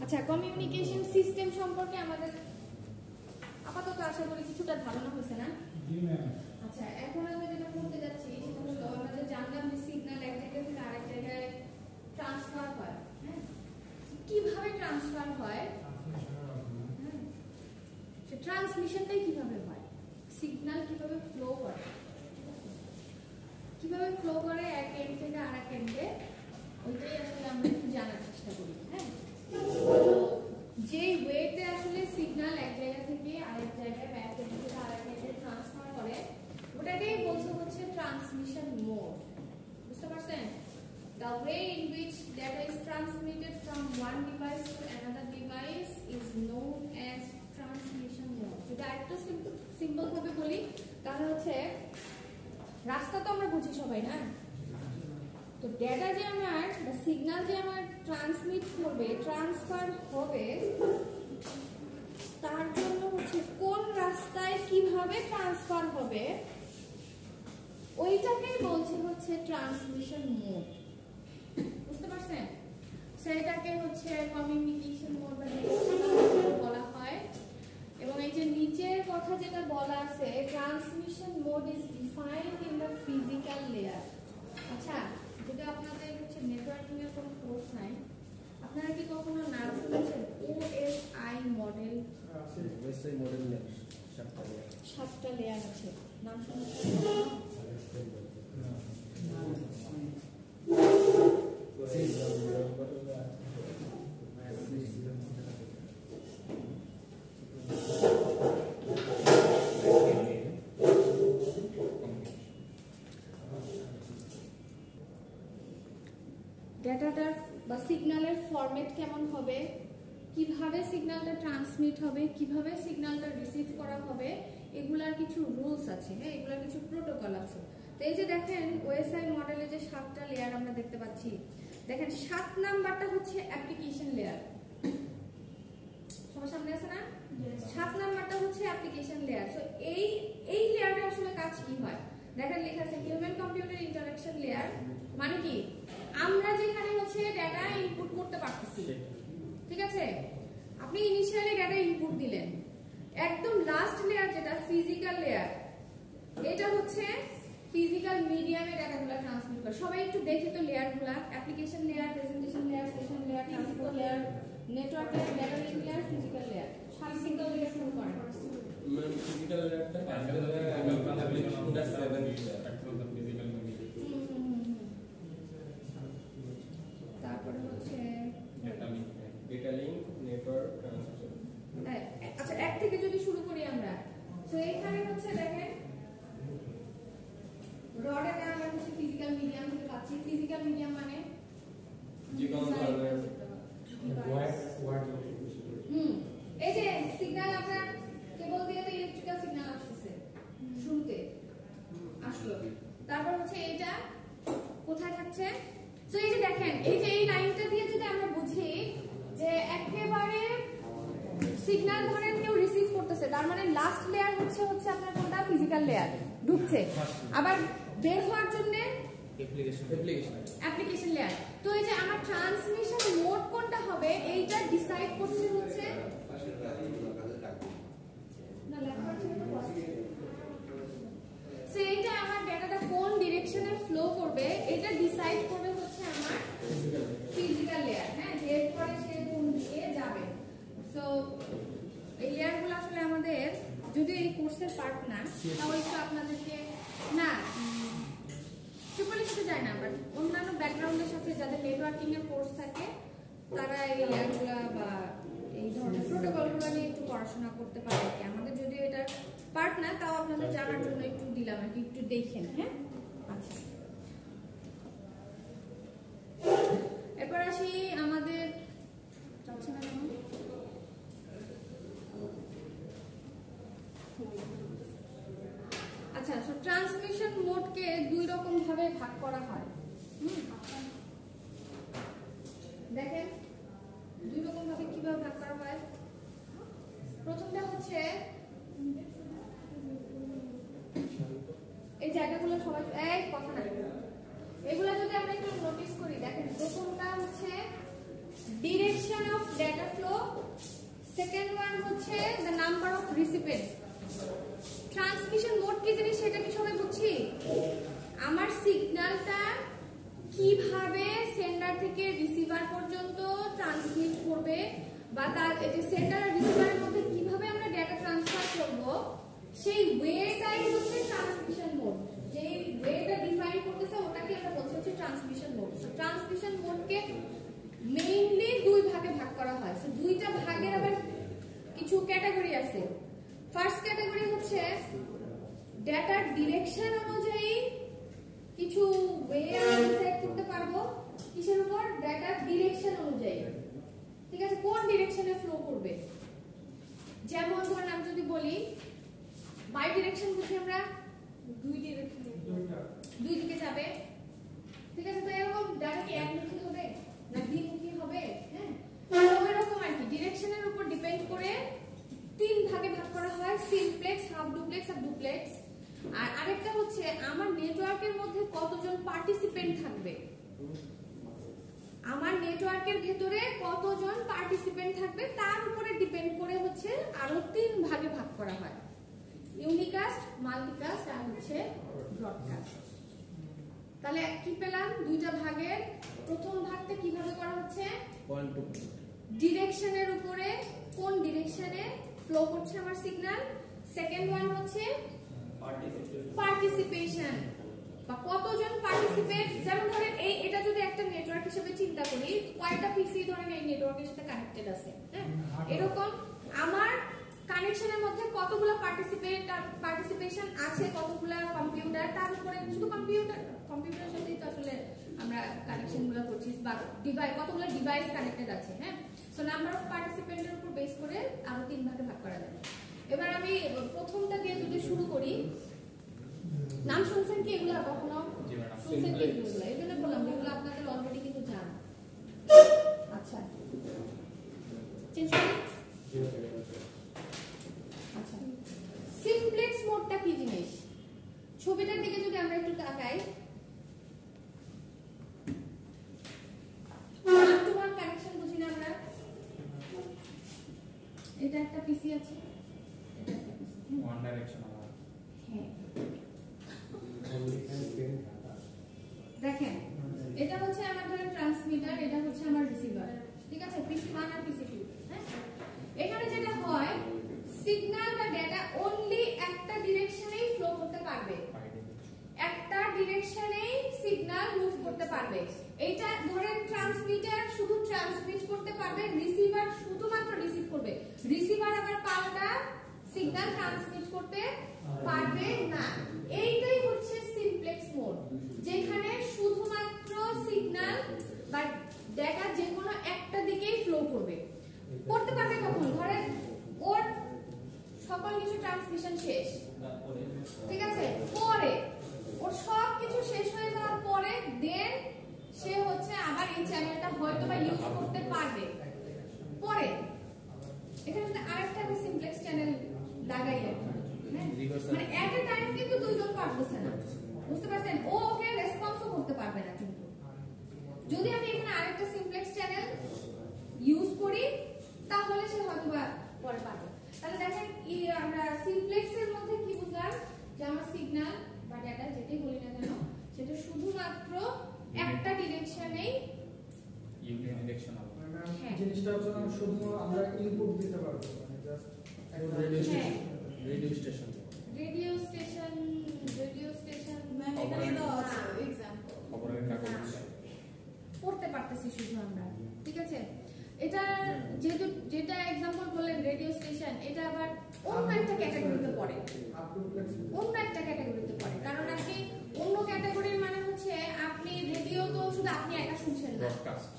আচ্ছা, communication system সম্পর্কে আমাদের আপাতত আশা করি কিছুটা ধারণা হয়েছে না? জি ম্যাম। আচ্ছা, এখন আমরা যেটা করতে যাচ্ছি সেটা হলো আমরা জানলাম যে সিগন্যাল এক জায়গা থেকে আরেক জায়গায় ট্রান্সফার হয়। হ্যাঁ, কিভাবে ট্রান্সফার হয়? সে ট্রান্সমিশনটাই কিভাবে হয়, সিগন্যাল কিভাবে ফ্লো করে, কিভাবে ফ্লো করে এক এন্ড থেকে আরেক এন্ডে, ওইটাই আসলে আমরা একটু জানার চেষ্টা করি। হ্যাঁ, যে ওয়েতে আসলে সিগন্যাল এক জায়গা থেকে আরেক জায়গায় বা এক এন্ড থেকে আরেক এন্ডে ট্রান্সফার করে ওটাকেই বলছে হচ্ছে ট্রান্সমিশন মোড। বুঝতে পারছেন? The way in which data is transmitted from one device to another device is known as transmission mode. যদি আরেকটু সিম্পল ভাবে বলি তাহলে হচ্ছে রাস্তা তো আমরা বুঝি সবাই না, তো ডেটা যে আমার বা সিগন্যাল যে আমার ট্রান্সমিট করবে, ট্রান্সফার হবে, তার জন্য হচ্ছে কোন রাস্তায় কিভাবে ট্রান্সফার হবে ওইটাকেই বলছে হচ্ছে ট্রান্সমিশন মোড। বুঝতে পারছেন? সেটাকে হচ্ছে কমিউনিকেশন মোড বলা হয়। এবং এই যে নিচের কথা যেটা বলা আছে, transmission mode is defined in the physical layer. আচ্ছা, যদি আপনাদের হচ্ছে নেটওয়ার্কিং এর কোনো কোর্স নাই, আপনারা কি কখনো নাম শুনেছেন ওএসআই মডেল? ওএসআই মডেল নেই, 7টা লেয়ার আছে, নাম শুনেছেন? ডেটাটার বা সিগন্যালের ফরম্যাট কেমন হবে, কিভাবে সিগন্যালটা ট্রান্সমিট হবে, কিভাবে সিগন্যালটা রিসিভ করা হবে, এগুলার কিছু রুলস আছে। হ্যাঁ, এগুলার কিছু প্রোটোকল আছে। তো এই যে দেখেন ওএসআই মডেলে যে 7টা লেয়ার আমরা দেখতে পাচ্ছি, দেখেন 7 নাম্বারটা হচ্ছে অ্যাপ্লিকেশন লেয়ার। সবার সামনে আছে না? 7 নাম্বারটা হচ্ছে অ্যাপ্লিকেশন লেয়ার। সো এই লেয়ারে আসলে কাজ কি হয় দেখেন, লেখা আছে হিউম্যান কম্পিউটার ইন্টারঅ্যাকশন লেয়ার। মানে কি, আমরা যেখানে হচ্ছে ডেটা ইনপুট করতে পারতেছি, ঠিক আছে? আপনি ইনিশিয়ালি ডেটা ইনপুট দিলেন, একদম লাস্ট লেয়ার যেটা ফিজিক্যাল লেয়ার, এটা হচ্ছে ফিজিক্যাল মিডিয়ামে ডেটাগুলো ট্রান্সমিট করে। সবাই একটু দেখি তো লেয়ারগুলো, application layer, presentation layer, session layer, transport layer, network layer, data link layer, physical layer. Physical layer শুরু করেন। ফিজিক্যাল লেয়ারটা অ্যাপ্লিকেশনটা 7 লেয়ার, অ্যাকচুয়ালি ফিজিক্যাল তারপরে হচ্ছে ডেটা লিংক, নেটওয়ার্ক, ট্রান্সমিশন। আচ্ছা, এক থেকে যদি শুরু করি আমরা, তো এইখানে হচ্ছে দেখেন র ডেটা আমরা হচ্ছে ফিজিক্যাল মিডিয়াম থেকে পাচ্ছি। ফিজিক্যাল মিডিয়াম মানে যে কোনো ধরনের এই যে সিগন্যাল আমরা কেবল দিয়ে তো ইলেকট্রিক্যাল সিগন্যাল আসছে শুরুতে আসলো, তারপর হচ্ছে এটা কোথায় থাকছে। তো এই যে দেখেন, এই যে এই লাইনটা দিয়ে যদি আমরা বুঝি যে একেবারে সিগন্যাল ধরেন কেউ রিসিভ করতেছে, তার মানে লাস্ট লেয়ার হচ্ছে আপনার কোনটা ফিজিক্যাল লেয়ার ঢুকছে, আবার বের হওয়ার জন্য অ্যাপ্লিকেশন লেয়ার। তো এই যে আমার ট্রান্সমিশন মোড কোনটা হবে এইটা ডিসাইড করছে হচ্ছে না লেখা আছে না, সো এইটা আমার ডেটাটা কোন ডিরেকশনে ফ্লো করবে এটা ডিসাইড করবে হচ্ছে আমার ফিজিক্যাল লেয়ার। হ্যাঁ, এরপরে সে কোন দিকে যাবে। সো এই লেয়ারগুলো আসলে আমাদের যদি এই কোর্সের পার্ট না, তাও একটু আপনাদেরকে না ট্রিপলের সাথে যায় না, বাট অন্যান্য ব্যাকগ্রাউন্ডের সাথে যাদের নেটওয়ার্কিং এর কোর্স থাকে তারা এই লেয়ারগুলো বা এই ধরনের প্রোটোকলগুলো নিয়ে একটু পড়াশোনা করতে পারে। আমাদের যদিও এটা পার্ট না, তাও আপনাদের জানার জন্য একটু দিলাম আর কি, একটু দেখেন। হ্যাঁ, আচ্ছা, এরপর আসি আমাদের আচ্ছা, সো ট্রান্সমিশন মোডকে 2 রকম ভাবে ভাগ করা হয়। দেখেন 2 রকম ভাবে কিভাবে ভাগ করা হয়। প্রথমটা হচ্ছে এই জায়গাগুলো সবাই কথা না, এগুলো যদি আমরা একটু নোটিস করি, দেখেন প্রথমটা হচ্ছে duration of data flow, second one হচ্ছে the number of recipients. Transmission mode কি জিনিস সেটা কি সবাই বুঝছি? আমার সিগন্যালটা কিভাবে সেন্ডার থেকে রিসিভার পর্যন্ত ট্রান্সমিট করবে বা তার এই যে সেন্ডার আর রিসিভারের মধ্যে কিভাবে আমরা ডেটা ট্রান্সফার করব, সেই ওয়েটাই হচ্ছে ট্রান্সমিশন মোড। যেই ওয়েটা ডিফাইন করতেছে ওটাকে আমরা বলছি হচ্ছে ট্রান্সমিশন মোড। সো ট্রান্সমিশন মোডকে মেইনলি দুই ভাগে ভাগ করা হয়। সো দুইটা ভাগের আবার কিছু ক্যাটাগরি আছে। ফার্স্ট ক্যাটাগরি হচ্ছে ডেটার ডিরেকশন অনুযায়ী কিছু ওয়ে আমরা সেট করতে পারবো। কিসের উপর? ডেটার ডিরেকশন অনুযায়ী, ঠিক আছে, কোন ডিরেকশনে ফ্লো করবে। যেমন ধরুন আমি যদি বলি বাই ডিরেকশন বুঝি আমরা দুই ডিরেকশনে, দুই দিকে যাবে, ঠিক আছে। তো এরকম ডাটা কি একমুখী হবে না দ্বিমুখী হবে? হ্যাঁ, এরকম আর কি ডিরেকশনের উপর ডিপেন্ড করে তিন ভাগে ভাগ করা হয়, সিমপ্লেক্স, হাফ ডুপ্লেক্স আর ডুপ্লেক্স। আর আরেকটা হচ্ছে আমার নেটওয়ার্কের মধ্যে কতজন পার্টিসিপেন্ট থাকবে, আমার নেটওয়ার্কের ভেতরে কতজন পার্টিসিপেন্ট থাকবে তার উপরে ডিপেন্ড করে হচ্ছে আরো তিন ভাগে ভাগ করা হয়, ইউনিকাস্ট, মাল্টিকাস্ট আর হচ্ছে ব্রডকাস্ট। তাহলে কি পেলাম? দুইটা ভাগের প্রথম ভাগটা কিভাবে করা হচ্ছে? পয়েন্ট টু ডিরেকশনের উপরে, কোন ডিরেকশনে ফ্লো করছে আমার সিগন্যাল। সেকেন্ড ওয়ান হচ্ছে পার্টিসিপেশন বা কতজন পার্টিসিপেট। যেমন ধরেন এটা যদি একটা নেটওয়ার্ক হিসেবে চিন্তা করি, কয়টা পিসি ধরেন এই নেটওয়ার্কের সাথে কানেক্টেড আছে, হ্যাঁ, এরকম আমার কানেকশনের মধ্যে কতগুলো পার্টিসিপেশন আছে, কতগুলো কম্পিউটার, তার উপরে শুধু কম্পিউটারের সাথেই তো আসলে আমরা কানেকশনগুলো করছি বা ডিভাইস, কতগুলো ডিভাইস কানেক্টেড আছে, হ্যাঁ। সো নাম্বার অফ পার্টিসিপেন্টের উপর বেস করে আরো তিন ভাগে ভাগ করা যায়। এবার আমি প্রথমটা দিয়ে যদি শুরু করি, নাম শুনছেন কি এগুলা কখনো? শুনছেন কি এগুলো? এই জন্য বললাম এগুলো আপনাদের অলরেডি কিন্তু জান। আচ্ছা, চেঞ্জ করি। আচ্ছা, সিমপ্লেক্স মোডটা কি জিনিস? ছবিটার দিকে যদি আমরা একটু তাকাই, ওয়ান টু ওয়ান কানেকশন বুঝি না আমরা। এটা একটা পিসি আছে, ওয়ান ডাইরেকশন আবার। হ্যাঁ, দেখেন এটা হচ্ছে আমার ধরেন ট্রান্সমিটার, এটা হচ্ছে আমার রিসিভার, ঠিক আছে, পিসি 1 আর পিসি 2। হ্যাঁ, এখানে যেটা হয় সিগন্যাল বা ডেটা অনলি একটা ডিরেকশনেই ফ্লো করতে পারবে, একটা ডিরেকশনেই সিগন্যাল মুভ করতে পারবে। এইটা ধরেন ট্রান্সমিটার শুধু ট্রান্সমিট করতে পারবে, রিসিভার শুধুমাত্র রিসিভ করবে, রিসিভার আবার পাল্টা সিগন্যাল ট্রান্সমিট করতে পারবে না। এইটাই হচ্ছে সিমপ্লেক্স মোড, যেখানে শুধুমাত্র সিগন্যাল বা ডেটা যে কোনো একটা দিকেই ফ্লো করবে। করতে পারবে কখন? ধরেন ওর সকল কিছু ট্রান্সমিশন শেষ, ঠিক আছে, পরে ওর সব কিছু শেষ হয়ে যাওয়ার পরে দেন সে হচ্ছে আবার এই চ্যানেলটা হয়তো বা ইউজ করতে পারবে। পরে এখানে যদি আরেকটা আমি সিমপ্লেক্স চ্যানেল লাগাই, মানে এট এ টাইম কিন্তু দুইজন পারতেছে না, বুঝতে পারছেন? ও ওকে রেসপন্সও করতে পারবে না। কিন্তু যদি আমি এখানে আরেকটা সিমপ্লেক্স চ্যানেল ইউজ করি তাহলে সে হয়তো বা পরে পারবে। তাহলে দেখেন আমরা সিমপ্লেক্সের মধ্যে কি বুঝলাম, যে আমার সিগন্যাল বা ডেটা যেটাই বলি না কেন সেটা শুধুমাত্র একটা ডিরেকশনেই ইউনিডিরেকশন আবার। হ্যাঁ, জিনিসটা হচ্ছে না শুধু আমরা ইনপুট দিতে পারবো, মানে just radio station, radio station, radio station, radio station মানে এখানে তো আছে एग्जांपल খবরের কাগজ পড়তে পারতেছি শুধু আমরা, ঠিক আছে। এটা যেহেতু যেটা एग्जांपल বললেন রেডিও স্টেশন, এটা আবার অন্য একটা ক্যাটাগরিতে পড়ে, অন্য একটা ক্যাটাগরিতে পড়ে। কারণ আপনি অন্য ক্যাটাগরির মানে হচ্ছে আপনি রেডিও তো শুধু আপনি একা শুনছেন না, ব্রডকাস্ট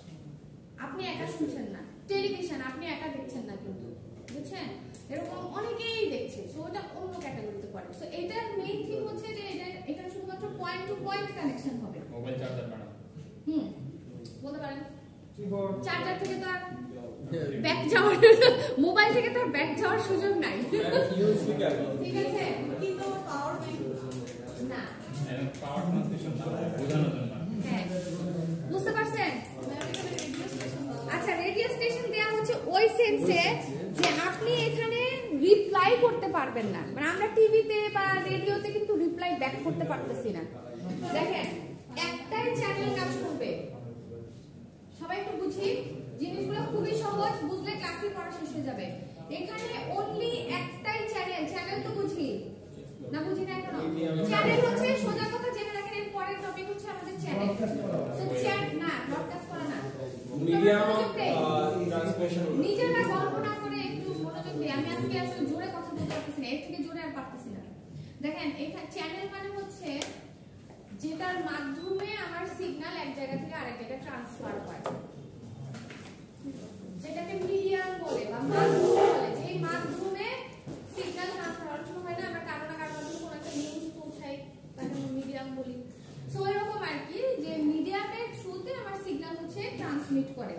আপনি একা শুনছেন না, টেলিভিশন আপনি একা দেখছেন না, কিন্তু বুঝছেন এরকম অনেকেই দেখছে। সো এটা অন্য ক্যাটাগরিতে পড়ে। সো এটার মেইন থিং হচ্ছে যে এটা এখানে শুধুমাত্র পয়েন্ট টু পয়েন্ট কানেকশন হবে। মোবাইল চার্জার বানানো বলতে পারেন কিবোর্ড চার্জার থেকে তো আর ব্যাক যাওয়ার, মোবাইল থেকে তো আর ব্যাক যাওয়ার সুযোগ নাই, ইউএসবি কেবল, ঠিক আছে। কিন্তু পাওয়ার ব্যাংক না, পাওয়ার ট্রান্সমিশন বোঝানোর জন্য। হ্যাঁ, বুঝতে পারছেন? রেডিও স্টেশন আচ্ছা, রেডিও স্টেশন ওই সেন্সে যে আপনি এখানে রিপ্লাই করতে পারবেন না, মানে আমরা টিভিতে বা রেডিওতে কিন্তু রিপ্লাই ব্যাক করতে পারতেছি না। দেখেন একটাই চ্যানেল কাজ করবে, সবাই একটু বুঝি, জিনিসগুলো খুবই সহজ, বুঝলে ক্লাসে পড়া শেষ হয়ে যাবে। এখানে অনলি একটাই চ্যানেল, চ্যানেল তো বুঝি না, বুঝি না এখনো? চ্যানেল হচ্ছে সোজা কথা জেনে রাখেন, এর পরের টপিক হচ্ছে আমাদের চ্যানেল। তো চ্যানেল না, ব্রডকাস্ট করা না, মিডিয়াম ট্রান্সমিশন। নিজেরা কল্পনা করে একটু মনোযোগ দিয়ে, আমি আজকে আসলে জোরে কথা বলতে পারতেছি না, এর থেকে জোরে আর পারতেছি না। দেখেন এখানে চ্যানেল মানে হচ্ছে যেটার মাধ্যমে আমার সিগন্যাল এক জায়গা থেকে আরেক জায়গায় ট্রান্সফার হয়, যেটাকে মিডিয়াম বলে বা মাধ্যম বলে। যে মাধ্যমে সিগন্যাল ট্রান্সফার অনেক সময় হয় না, আমরা কারো না কারো মাধ্যমে কোনো একটা নিউজ পৌঁছাই, তাকে মিডিয়াম বলি। সো এরকম আর কি, যে মিডিয়ামের থ্রুতে আমার সিগন্যাল হচ্ছে ট্রান্সমিট করে।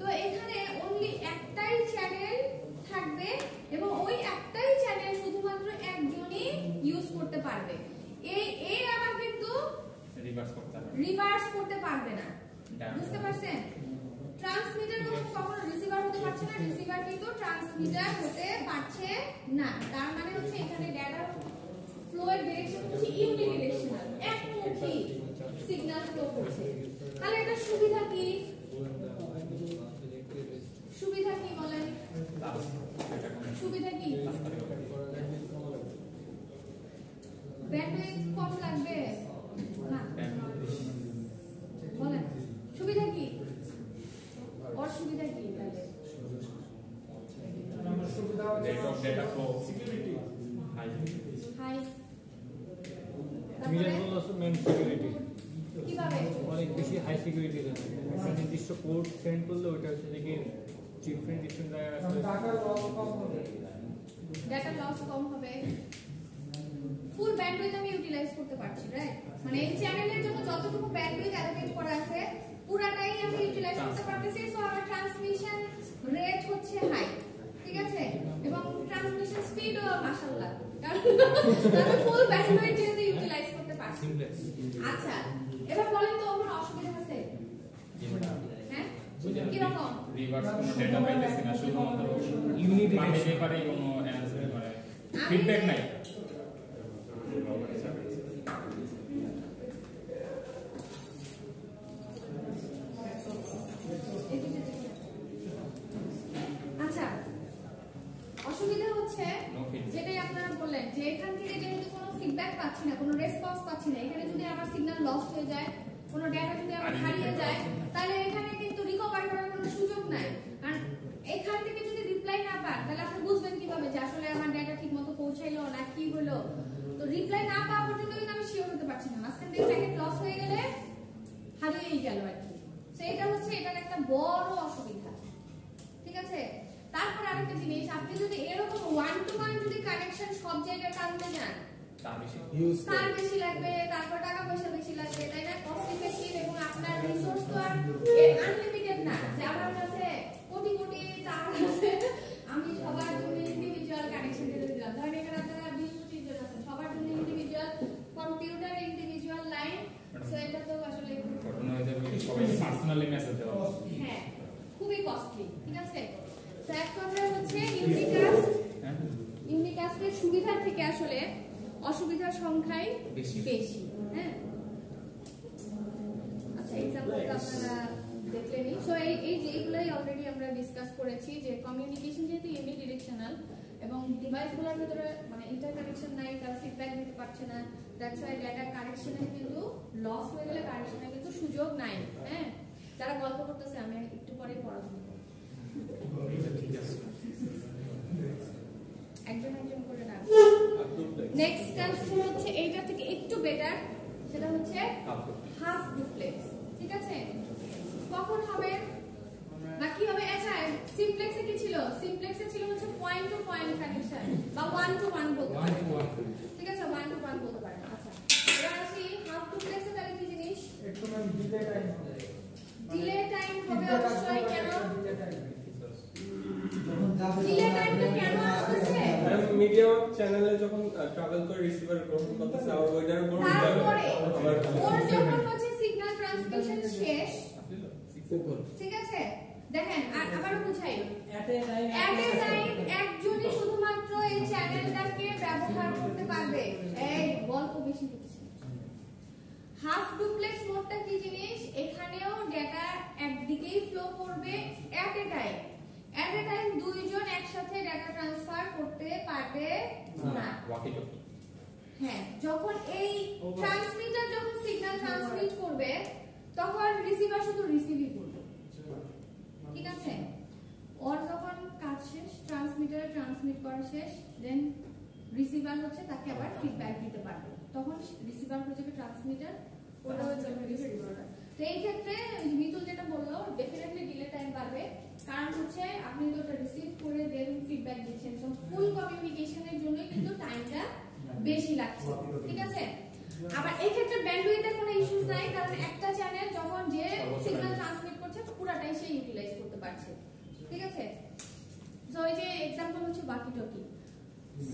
তো এখানে অনলি একটাই চ্যানেল থাকবে এবং ওই একটাই চ্যানেল শুধুমাত্র একজনই ইউজ করতে পারবে। এর আবার কিন্তু রিভার্স করতে পারবে না, বুঝতে পারছেন? ট্রান্সমিটার কখনো রিসিভার হতে পারছে না, রিসিভার কিন্তু ট্রান্সমিটার হতে পারছে না। তার মানে হচ্ছে এখানে ডেটা ফ্লো এর ডাইরেকশন হচ্ছে ইউনিডিরেকশনাল, একমুখী সিগন্যাল ফ্লো করছে। তাহলে এটা সুবিধা কি? সুবিধা কি বলেন? সুবিধা কি? ব্যান্ডউইথ কম লাগবে না, বলেন সুবিধা কি? অসুবিধা কি? তাহলে আমার সুবিধা হচ্ছে data flow security high high, medium হলো মেন সিকিউরিটি, কিভাবে? অনেক বেশি হাই সিকিউরিটি থাকে। একটা নির্দিষ্ট কোড সেন্ড করলে ওটা হচ্ছে দেখি ডিফারেন্ট জায়গায় আসলে টাকা লস কম হবে, ডাটা লস কম হবে, ফুল ব্যান্ডউইথ আমি ইউটিলাইজ করতে পারছি, রাইট? মানে এই চ্যানেলের জন্য যতটুকু ব্যান্ডউইথ অ্যালোকেট করা আছে পুরাটাই আমি ইউটিলাইজ করতে পারতেছি। সো আমার ট্রান্সমিশন রেট হচ্ছে হাই, ঠিক আছে? এবং ট্রান্সমিশন স্পিডও মাশাআল্লাহ, কারণ আমি ফুল ব্যান্ডউইথ যেহেতু ইউটিলাইজ করতে পারছি। আচ্ছা, এবার বলেন তো ওখানে অসুবিধা আছে? হ্যাঁ, কি রকম? রিভার্স কোনো ডেটা পাইতেছি না, শুধুমাত্র ইউনিডিরেকশন পারে কোনো অ্যানসার করে ফিডব্যাক নাই। আচ্ছা, অসুবিধা হচ্ছে যেটাই আপনারা বললেন যে এখান থেকে যেহেতু কোনো ফিডব্যাক পাচ্ছি না, কোনো রেসপন্স পাচ্ছি না, এখানে যদি আমার সিগন্যাল লস হয়ে যায়, কোনো ডেটা যদি আমার হারিয়ে যায়, তাহলে এখানে কিন্তু রিকভার করার কোনো সুযোগ নাই। আর এখান থেকে যদি রিপ্লাই না পান, তাহলে আপনি বুঝবেন কিভাবে যে আসলে আমার ডেটা ঠিকমতো পৌঁছাইলো না কি হলো? তো রিপ্লাই না পাওয়া পর্যন্ত কিন্তু আমি শিওর হতে পারছি না, মাঝখান থেকে প্যাকেট লস হয়ে গেলে হারিয়েই গেল আর কি। সেটা হচ্ছে এটার একটা বড় অসুবিধা, ঠিক আছে? তারপর আরেকটা জিনিস, আপনি যদি এরকম ওয়ান টু ওয়ান যদি কানেকশন সব জায়গায় টানতে যান, তার বেশি লাগবে, তারপর টাকা পয়সা বেশি লাগবে, তাই না? কস্ট ইফেক্টিভ, এবং আপনার রিসোর্স তো আর আনলিমিটেড না যে আমার কাছে কোটি কোটি টাকা আছে আমি সবার জন্য ইন্ডিভিজুয়াল কানেকশন দিয়ে দিলাম। ধরেন এখানে আপনারা 20-25 জন আছেন, সবার জন্য individual computer, individual line, so এটা তো আসলে ঘটনা হয়ে যাবে সবাই পার্সোনালি মেসেজ দেওয়া। হ্যাঁ, খুবই কস্টলি, ঠিক আছে? তো এক কথায় হচ্ছে ইউনিকাস্টের সুবিধা থেকে আসলে অসুবিধার সংখ্যাই বেশি, হ্যাঁ। আচ্ছা, এক্সাম্পলটা আপনারা দেখলেনই। সো এই যেগুলাই অলরেডি আমরা ডিসকাস করেছি, যে কমিউনিকেশন যেহেতু ইউনিডিরেকশনাল এবং ডিভাইসগুলোর ভিতরে মানে ইন্টারকানেকশন নাই, তারা ফিডব্যাক দিতে পারছে না, দ্যাটস ওয়াই ডেটা কারেকশনে কিন্তু লস হয়ে গেলে কারেকশনে কিন্তু সুযোগ নাই, হ্যাঁ। যারা গল্প করতেছে আমি একটু পরেই পড়াবো, একজন একজন করে না। নেক্সট কানেকশন হচ্ছে এইটা থেকে একটু বেটার, সেটা হচ্ছে হাফ ডুপ্লেক্স, ঠিক আছে? কখন হবে বা কি হবে? আচ্ছা, সিমপ্লেক্সে কি ছিল? সিমপ্লেক্সে ছিল হচ্ছে পয়েন্ট টু পয়েন্ট কানেকশন বা ওয়ান টু ওয়ান বলতে পারেন, ঠিক আছে? ওয়ান টু ওয়ান বলতে পারেন। আচ্ছা, এবার আসি হাফ ডুপ্লেক্সে। তাহলে কি জিনিস? একটু ম্যাম ডিলে টাইম হবে, ডিলে টাইম হবে অবশ্যই। কেন ডিলে টাইম? ডিলে টাইমটা কেন আসছে? মিডিয়াম চ্যানেলে যখন ট্রাভেল করে রিসিভার গ্রহণ করতেছে, আর ওইটার উপর তারপরে ওর যখন হচ্ছে সিগন্যাল ট্রান্সমিশন শেষ, ঠিক আছে? দেখেন আবারও বুঝাই, at a time একজনই শুধুমাত্র এই চ্যানেলটাকে ব্যবহার করতে পারবে। এই গল্প বেশি হচ্ছে। হাফ ডুপ্লেক্স মোডটা কি জিনিস? এখানেও ডেটা একদিকেই ফ্লো করবে at a time দুইজন একসাথে ডেটা ট্রান্সফার করতে পারবে না। হ্যাঁ, যখন এই ট্রান্সমিটার যখন সিগন্যাল ট্রান্সমিট করবে তখন রিসিভার শুধু রিসিভই করবে, ঠিক আছে? ওর যখন কাজ শেষ, ট্রান্সমিটারে ট্রান্সমিট করা শেষ, দেন রিসিভার হচ্ছে তাকে আবার ফিডব্যাক দিতে পারবে। তখন রিসিভার হচ্ছে ট্রান্সমিটার, ওটা হচ্ছে রিসিভার। তো এই ক্ষেত্রে মিতুল যেটা বললো, ডেফিনেটলি ডিলে টাইম বাড়বে, কারণ হচ্ছে আপনি তো ওটা রিসিভ করে দেন ফিডব্যাক দিচ্ছেন, সো ফুল কমিউনিকেশনের জন্য কিন্তু টাইমটা বেশি লাগছে, ঠিক আছে? আবার এই ক্ষেত্রে ব্যান্ডউইথের কোনো ইস্যুস নাই, কারণ একটা চ্যানেল যখন যে সিগন্যাল ট্রান্সমিট করছে পুরোটাই সে ইউটিলাইজ করতে পারছে, ঠিক আছে? সো এই যে एग्जांपल হচ্ছে বাকি টকি,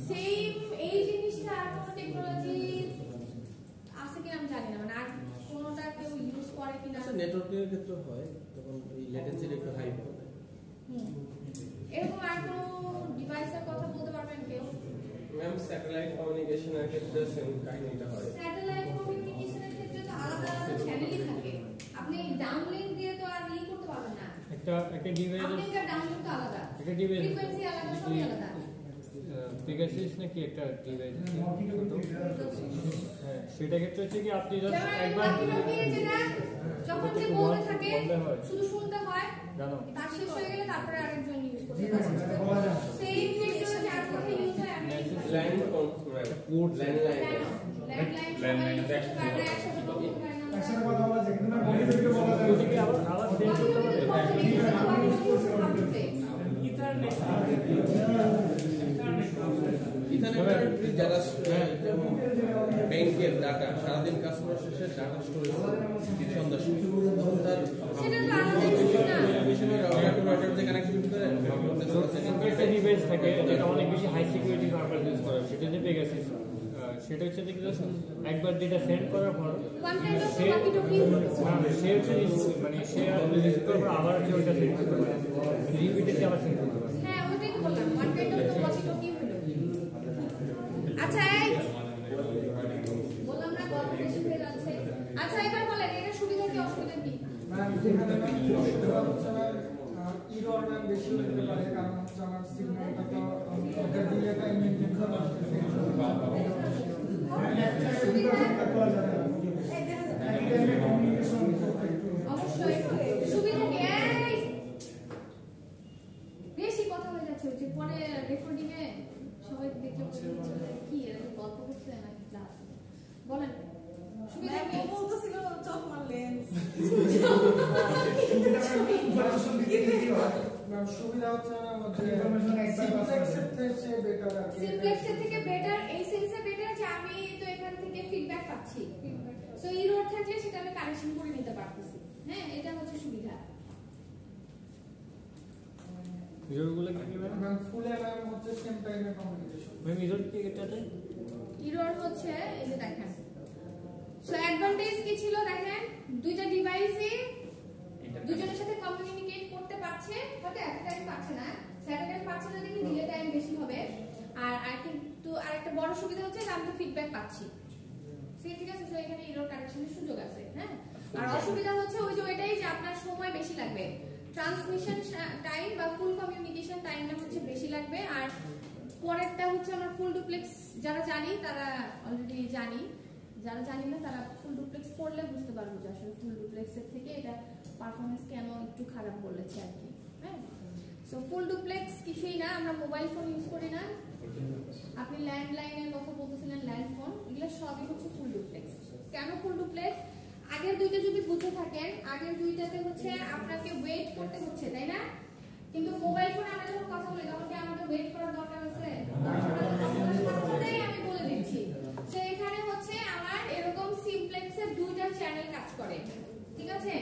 সেম এই জিনিসটা আর কোনো টেকনোলজি আছে কিনা আমি জানি না, মানে আর কোনোটা কেউ ইউজ করে কিনা। নেটওয়ার্কের ক্ষেত্রে হয় তখন এই লেটেন্সিটা একটু হাই হবে। এরকম আর কোনো ডিভাইসের কথা বলতে পারবেন কেউ? ম্যাম স্যাটেলাইট কমিউনিকেশনের ক্ষেত্রে সেম কাহিনীটা হয়। স্যাটেলাইট কমিউনিকেশনের ক্ষেত্রে তো আলাদা আলাদা চ্যানেলই থাকে, আপনি ডাউনলিংক দিয়ে তো আর ই করতে পারবেন না। একটা ডিভাইস, আপনি একটা ডাউনলিংক তো আলাদা, একটা ডিভাইস ফ্রিকোয়েন্সি আলাদা, সবই আলাদা। পেগাসাস নাকি একটা ডিভাইস, হ্যাঁ, সেটা ক্ষেত্রে হচ্ছে কি আপনি জাস্ট যেমন একবার বাকি যেটা যখন যে বলতে থাকে শুধু শুনতে হয়, জানো তার শেষ হয়ে গেলে তারপরে আরেকজন ইউজ করতে পারে। সেম টেকনোলজি আর কোথায় ইউজ হয় আমি লাইন কোড ল্যান্ডলাইন ল্যান্ডলাইন দেখতে একসাথে কথা বলা যায় কিন্তু মডিফাইড বলা যায় ওদিকে আবার সেভ করতে পারবে। ইথারনেট যারা ব্যাংকের ডাটা সারাদিন কাজ করার শেষে ডাটা স্টোরেজ সন্ধ্যা তখন তার সেটা তো আলাদা ইস্যু না। রাউটার যে কানেকশন করে একটা ডিভাইস থাকে যেটা অনেক বেশি হাই সিকিউরিটি পারপাস ইউজ করে, সেটা যে পেগাসাস, সেটা হচ্ছে যে একবার যেটা সেন্ড করার পর ওয়ান কাইন্ড অফ বাকি টকি হলো। সে হচ্ছে মানে সে রিসিভ করার পর আবার সে ওটা সেন্ড করতে পারে, রিপিটেডলি আবার সেন্ড করতে পারে। হ্যাঁ, ওইটাই তো বললাম, ওয়ান কাইন্ড অফ বাকি টকি হলো। আচ্ছা, এই বললাম না গল্প বেশি হয়ে যাচ্ছে। আচ্ছা, এবার বলেন এটা সুবিধা কি অসুবিধা কি? ম্যাম যেখানে ম্যাম হচ্ছে ইরর ম্যাম বেশি হতে পারে, কারণ হচ্ছে আমার সিগন্যালটা তো একটা ডিলে টাইম মেইনটেইন করা হচ্ছে। অবশ্যই সুবিধা কি? এই বেশি কথা হয়ে যাচ্ছে, যে পরে রেকর্ডিং এ সবাই দেখলে বলবে কি এরা গল্প করছে নাকি ক্লাস। বলেন সুবিধা কি? বলতেছিল চশমার লেন্স। ম্যাম সুবিধা হচ্ছে আমাদের সিমপ্লেক্সের থেকে বেটার আর কি। সিমপ্লেক্সের থেকে বেটার এই সেন্সে বেটার যে আমি তো এখান থেকে ফিডব্যাক পাচ্ছি, সো ইরর থাকলে সেটা আমি কারেকশন করে নিতে পারতেছি। হ্যাঁ, এটা হচ্ছে সুবিধা। ইররগুলো কি কি ম্যাম ফুলে ম্যাম হচ্ছে সেম টাইমে কমিউনিকেশন। ম্যাম ইরর কি এটাতে? ইরর হচ্ছে এই যে দেখেন, সো অ্যাডভান্টেজ কি ছিল দেখেন, দুইটা ডিভাইসই দুজনের সাথে কমিউনিকেট করতে পারছে, হয়তো একটা টাইম পাচ্ছে না, স্যাটেলাইট পাচ্ছে না দেখি ডিলে টাইম বেশি হবে। আর কিন্তু আরেকটা বড় সুবিধা হচ্ছে যে আমি তো ফিডব্যাক পাচ্ছি, ঠিক আছে? সো এখানে ইরর কারেকশনের সুযোগ আছে। হ্যাঁ, আর অসুবিধা হচ্ছে ওই যে ওইটাই যে আপনার সময় বেশি লাগবে, ট্রান্সমিশন টাইম বা ফুল কমিউনিকেশন টাইমটা হচ্ছে বেশি লাগবে। আর পরেরটা হচ্ছে আমরা ফুল ডুপ্লেক্স, যারা জানি তারা অলরেডি জানি, যারা জানি না তারা ফুল ডুপ্লেক্স পড়লে বুঝতে পারবো যে আসলে ফুল ডুপ্লেক্সের থেকে এটা পারফরমেন্স কেন একটু খারাপ বলেছে আর কি। হ্যাঁ, সো ফুল ডুপ্লেক্স কিছুই না, আমরা মোবাইল ফোন ইউজ করি না, আপনি ল্যান্ডলাইনের কথা বলতেছিলেন, ল্যান্ড ফোন, এগুলো সবই হচ্ছে ফুল ডুপ্লেক্স। কেন ফুল ডুপ্লেক্স? আগের দুইটা যদি বুঝে থাকেন, আগের দুইটাতে হচ্ছে আপনাকে ওয়েট করতে হচ্ছে, তাই না? কিন্তু মোবাইল ফোনে আমরা যখন কথা বলি তখন কি আমাদের ওয়েট করার দরকার আছে? আমি বলে দিচ্ছি যে এখানে হচ্ছে আমার এরকম সিমপ্লেক্সের দুইটা চ্যানেল কাজ করে, ঠিক আছে?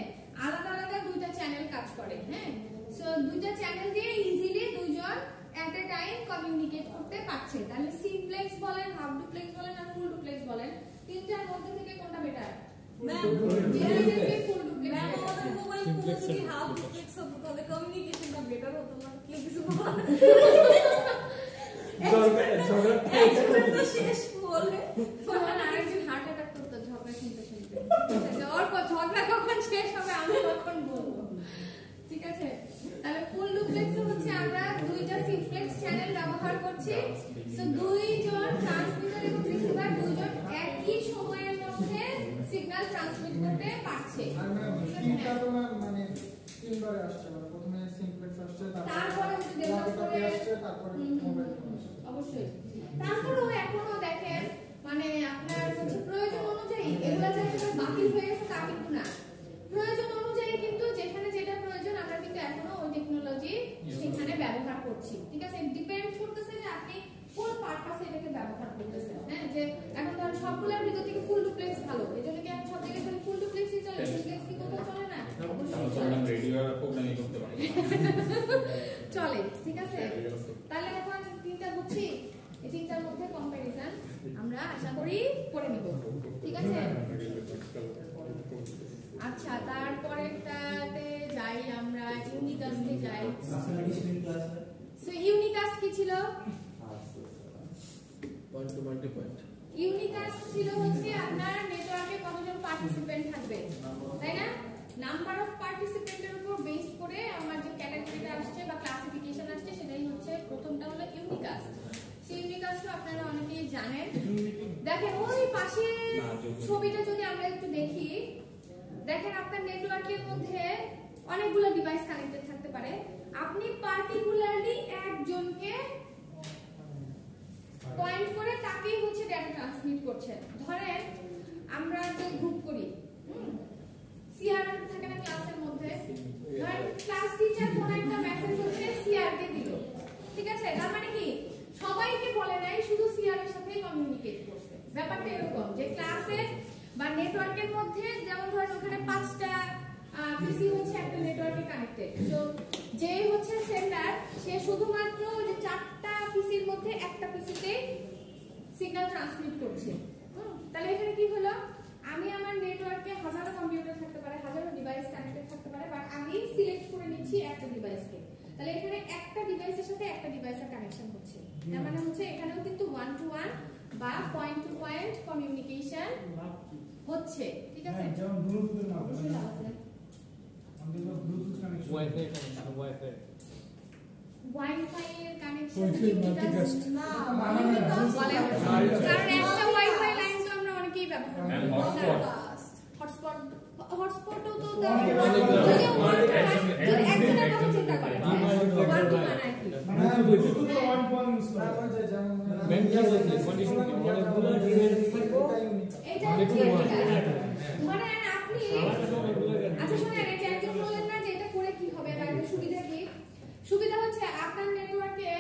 আলাদা আলাদা দুইটা চ্যানেল কাজ করে। হ্যাঁ, সো দুইটা চ্যানেল দিয়ে ইজিলি দুইজন এট এ টাইম কমিউনিকেট করতে পারছে। তাহলে সিমপ্লেক্স বলেন, হাফ ডুপ্লেক্স বলেন আর ফুল ডুপ্লেক্স বলেন, তিনটার মধ্যে থেকে কোনটা বেটার? Ma'am full duplex. আমাদের মোবাইল ফোনে যদি হাফ ডুপ্লেক্স হতো তাহলে কমিউনিকেশনটা বেটার হতো না কি? কিছু বলার ঝগড়া একজনের তো শেষ বলে তখন আরেকজন হার্ট অ্যাটাক করতো ঝগড়া শুনতে শুনতে। ওর ঝগড়া কখন শেষ হবে আমি কখন বলবো, ঠিক আছে? তাহলে ফুল ডুপ্লেক্সে হচ্ছে আমরা দুইটা সিমপ্লেক্স চ্যানেল ব্যবহার করছি। সো দুইজন ট্রান্সমিটার এবং রিসিভার দুইজন একই সময়ের মধ্যে সিগন্যাল ট্রান্সমিট করতে পারছে। আর ম্যাম তিনটা তোমার মানে তিনবারে আসছে, মানে প্রথমে সিমপ্লেক্স আসছে, তারপরে হচ্ছে ডেভেলপ করে আসছে, তারপরে মোবাইল ফোন আসছে। অবশ্যই। তারপরেও এখনো দেখেন মানে আপনার হচ্ছে প্রয়োজন অনুযায়ী এগুলা যে একেবারে বাতিল হয়ে গেছে তা কিন্তু না। প্রয়োজন অনুযায়ী কিন্তু যেখানে যেটা প্রয়োজন আমরা কিন্তু এখনো ওই টেকনোলজি সেখানে ব্যবহার করছি, ঠিক আছে? ডিপেন্ড করতেছে যে আপনি কোন পারপাসে এটাকে ব্যবহার করতেছেন। হ্যাঁ, যে এখন ধর সবগুলোর ভিতর থেকে ফুল ডুপ্লেক্স ভালো, এজন্য কি এখন সব জায়গায় খালি ফুল ডুপ্লেক্সই চলে, ডুপ্লেক্স কি কোথাও চলে না? অবশ্যই চলে। রেডিও আর প্রোগ্রামিং করতে পারি চলে, ঠিক আছে? তাহলে এখন তিনটা বুঝছি, এই তিনটার মধ্যে কম্পারিজন আমরা আশা করি করে নিব, ঠিক আছে? আচ্ছা, তারপরেরটাতে যাই আমরা, ইউনিকাস্টে যাই। সো ইউনিকাস্ট কি ছিল? Point to point point unicast ছিল হচ্ছে আপনার নেটওয়ার্কে কতজন পার্টিসিপেন্ট থাকবে, তাই না? নাম্বার অফ পার্টিসিপেন্টের উপর বেস করে আমার যে ক্যাটাগরিটা আসছে বা ক্লাসিফিকেশন আসছে সেটাই হচ্ছে প্রথমটা হলো ইউনিকাস্ট। সেই ইউনিকাস্টও আপনারা অনেকেই জানেন। দেখেন ওই পাশে ছবিটা যদি আমরা একটু দেখি, দেখেন আপনার নেটওয়ার্কের মধ্যে অনেকগুলো ডিভাইস কানেক্টেড থাকতে পারে। আপনি পার্টিকুলারলি একজনকে পয়েন্ট করে তাকেই হচ্ছে ডেটা ট্রান্সমিট করছেন। ধরেন আমরা যে গ্রুপ করি, সিআর থাকে না ক্লাসের মধ্যে, ধরেন ক্লাস টিচার কোন একটা মেসেজ হচ্ছে সিআর কে দিল, ঠিক আছে? তার মানে কি সবাইকে বলে নাই, শুধু সিআর এর সাথেই কমিউনিকেট করছে। ব্যাপারটা এরকম যে ক্লাসের বা নেটওয়ার্কের মধ্যে যেমন ধরেন ওখানে 5টা পিসি হচ্ছে একটা নেটওয়ার্কে কানেক্টেড, তো যে হচ্ছে সেন্ডার সে শুধুমাত্র যে 4টা পিসির মধ্যে একটা পিসিতে সিগন্যাল ট্রান্সমিট করছে। তাহলে এখানে কি হলো, আমি আমার নেটওয়ার্কে হাজারো কম্পিউটার থাকতে পারে, হাজারো ডিভাইস কানেক্টেড থাকতে পারে, বাট আমি সিলেক্ট করে নিচ্ছি একটা ডিভাইসকে। তাহলে এখানে একটা ডিভাইসের সাথে একটা ডিভাইসের কানেকশন হচ্ছে, তার মানে হচ্ছে এখানেও কিন্তু ওয়ান টু ওয়ান বা পয়েন্ট টু পয়েন্ট কমিউনিকেশন হচ্ছে, ঠিক আছে? যেমন ব্লুটুথের মাধ্যমে আমাদের Bluetooth connection, wifi connection, wifi এর কানেকশন মাল্টিকাস্ট না কারণ একটা ওয়াইফাই লাইন তো আমরা অনেকেই ব্যবহার করি। হটস্পট হটস্পটও তো যদি একজনের কথা চিন্তা করেন, ব্লুটুথ ওয়ান পয়েন্ট ইউজ করা হয়, যেমন কন্ডিশন কি অনেকগুলো ডিভাইস থাকবে, এটা হচ্ছে ধরেন আপনি আচ্ছা শুনেন, এই যে একজন বলেন না যে এটা করে কি হবে বা এটা সুবিধা কি? সুবিধা হচ্ছে আপনার নেটওয়ার্কে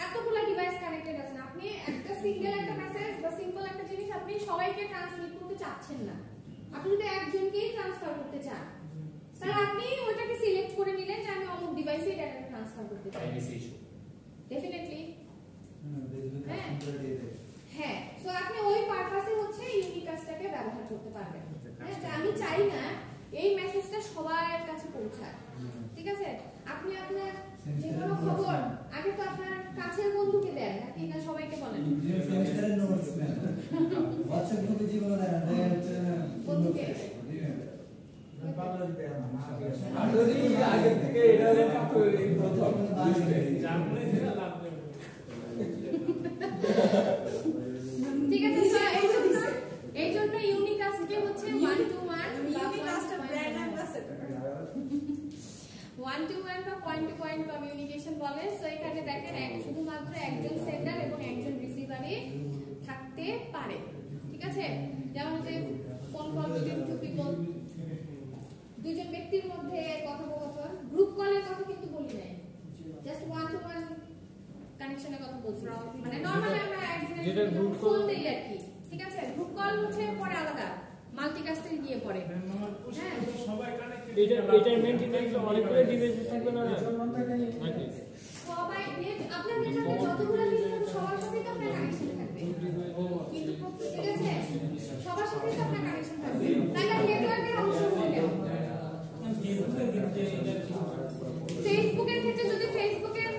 এতগুলো ডিভাইস কানেক্টেড আছে, আপনি একটা সিঙ্গেল একটা মেসেজ বা সিম্পল একটা জিনিস আপনি সবাইকে ট্রান্সমিট করতে চাচ্ছেন না, আপনি যদি একজনকেই ট্রান্সফার করতে চান তাহলে আপনি ওটাকে সিলেক্ট করে নিলেন যে আমি অমুক ডিভাইসে ডাটা ট্রান্সফার করতে চাই। ডেফিনেটলি হ্যাঁ, সো আপনি ওই পারপাসে হচ্ছে ইউনিকাস্টটাকে ব্যবহার করতে পারবেন। হ্যাঁ, যে আমি চাই না এই মেসেজটা সবার কাছে পৌঁছায়, ঠিক আছে? আপনি আপনার যে কোনো খবর আগে তো আপনার কাছের বন্ধুকে দেন নাকি না সবাইকে বলেন? বন্ধুকে আগে থেকে এটা প্রথম ঠিক আছে, এই জন্য ইউনিকাস্টকে হচ্ছে ওয়ান টু ওয়ান ইউনিকাস্টের brand ambassador one to one বা পয়েন্ট টু পয়েন্ট কমিউনিকেশন বলে। সো এখানে দেখেন শুধুমাত্র একজন সেন্ডার এবং একজন রিসিভারই থাকতে পারে, ঠিক আছে? যেমন যে phone call between two people, দুইজন ব্যক্তির মধ্যে কথোপকথন। গ্রুপ কলের কথা কিন্তু বলি নাই, জাস্ট ওয়ান টু ওয়ান কানেকশনের কথা বলছি, মানে নরমালি আমরা যেটা গ্রুপ ফোন দেই আর কি, ঠিক আছে? গ্রুপ কল হচ্ছে পরে আলাদা মাল্টিকাস্টে গিয়ে পড়ে। হ্যাঁ, এটার মেইনটেনেন্স অনেকগুলো ডিভাইস থাকবে না নাকি? সবাই আপনার নেটওয়ার্কে যতগুলো ডিভাইস সবার সাথে তো আপনার কানেকশন থাকবে, কিন্তু ঠিক আছে সবার সাথে তো আপনার কানেকশন থাকবে, তাহলে নেটওয়ার্কের অংশ হয়ে ফেসবুকের ক্ষেত্রে যদি ফেসবুকের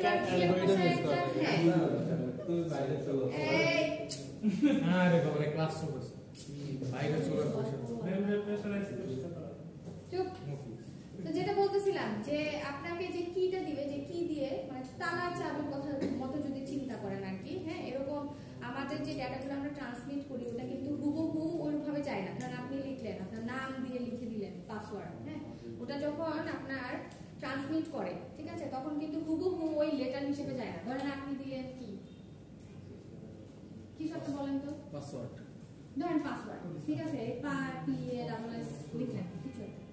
একটা অ্যালগরিদম ইউজ করা এই আরে বাবা ক্লাস শুরু করছে বাইরে চলে বসে চুপ। তো যেটা বলতেছিলাম যে আপনাকে যে কিটা দিবে, যে কি দিয়ে মানে তালা চাবির কথা মতো যদি চিন্তা করেন আর কি, হ্যাঁ, এরকম আমাদের যে ডেটাগুলো আমরা ট্রান্সমিট করি ওটা কিন্তু হুবহু ওইভাবে যায় না। কারণ আপনি লিখলেন, আপনার নাম দিয়ে লিখে দিলেন পাসওয়ার্ড, হ্যাঁ, ওটা যখন আপনার ট্রান্সমিট করে, ঠিক আছে, তখন কিন্তু হুবহু ওই লেটার হিসেবে যায় না। ধরেন আপনি দিলেন কি শব্দ বলেন তো, পাসওয়ার্ড, ধরেন পাসওয়ার্ড, ঠিক আছে, PASS লিখলেন কিছু একটা।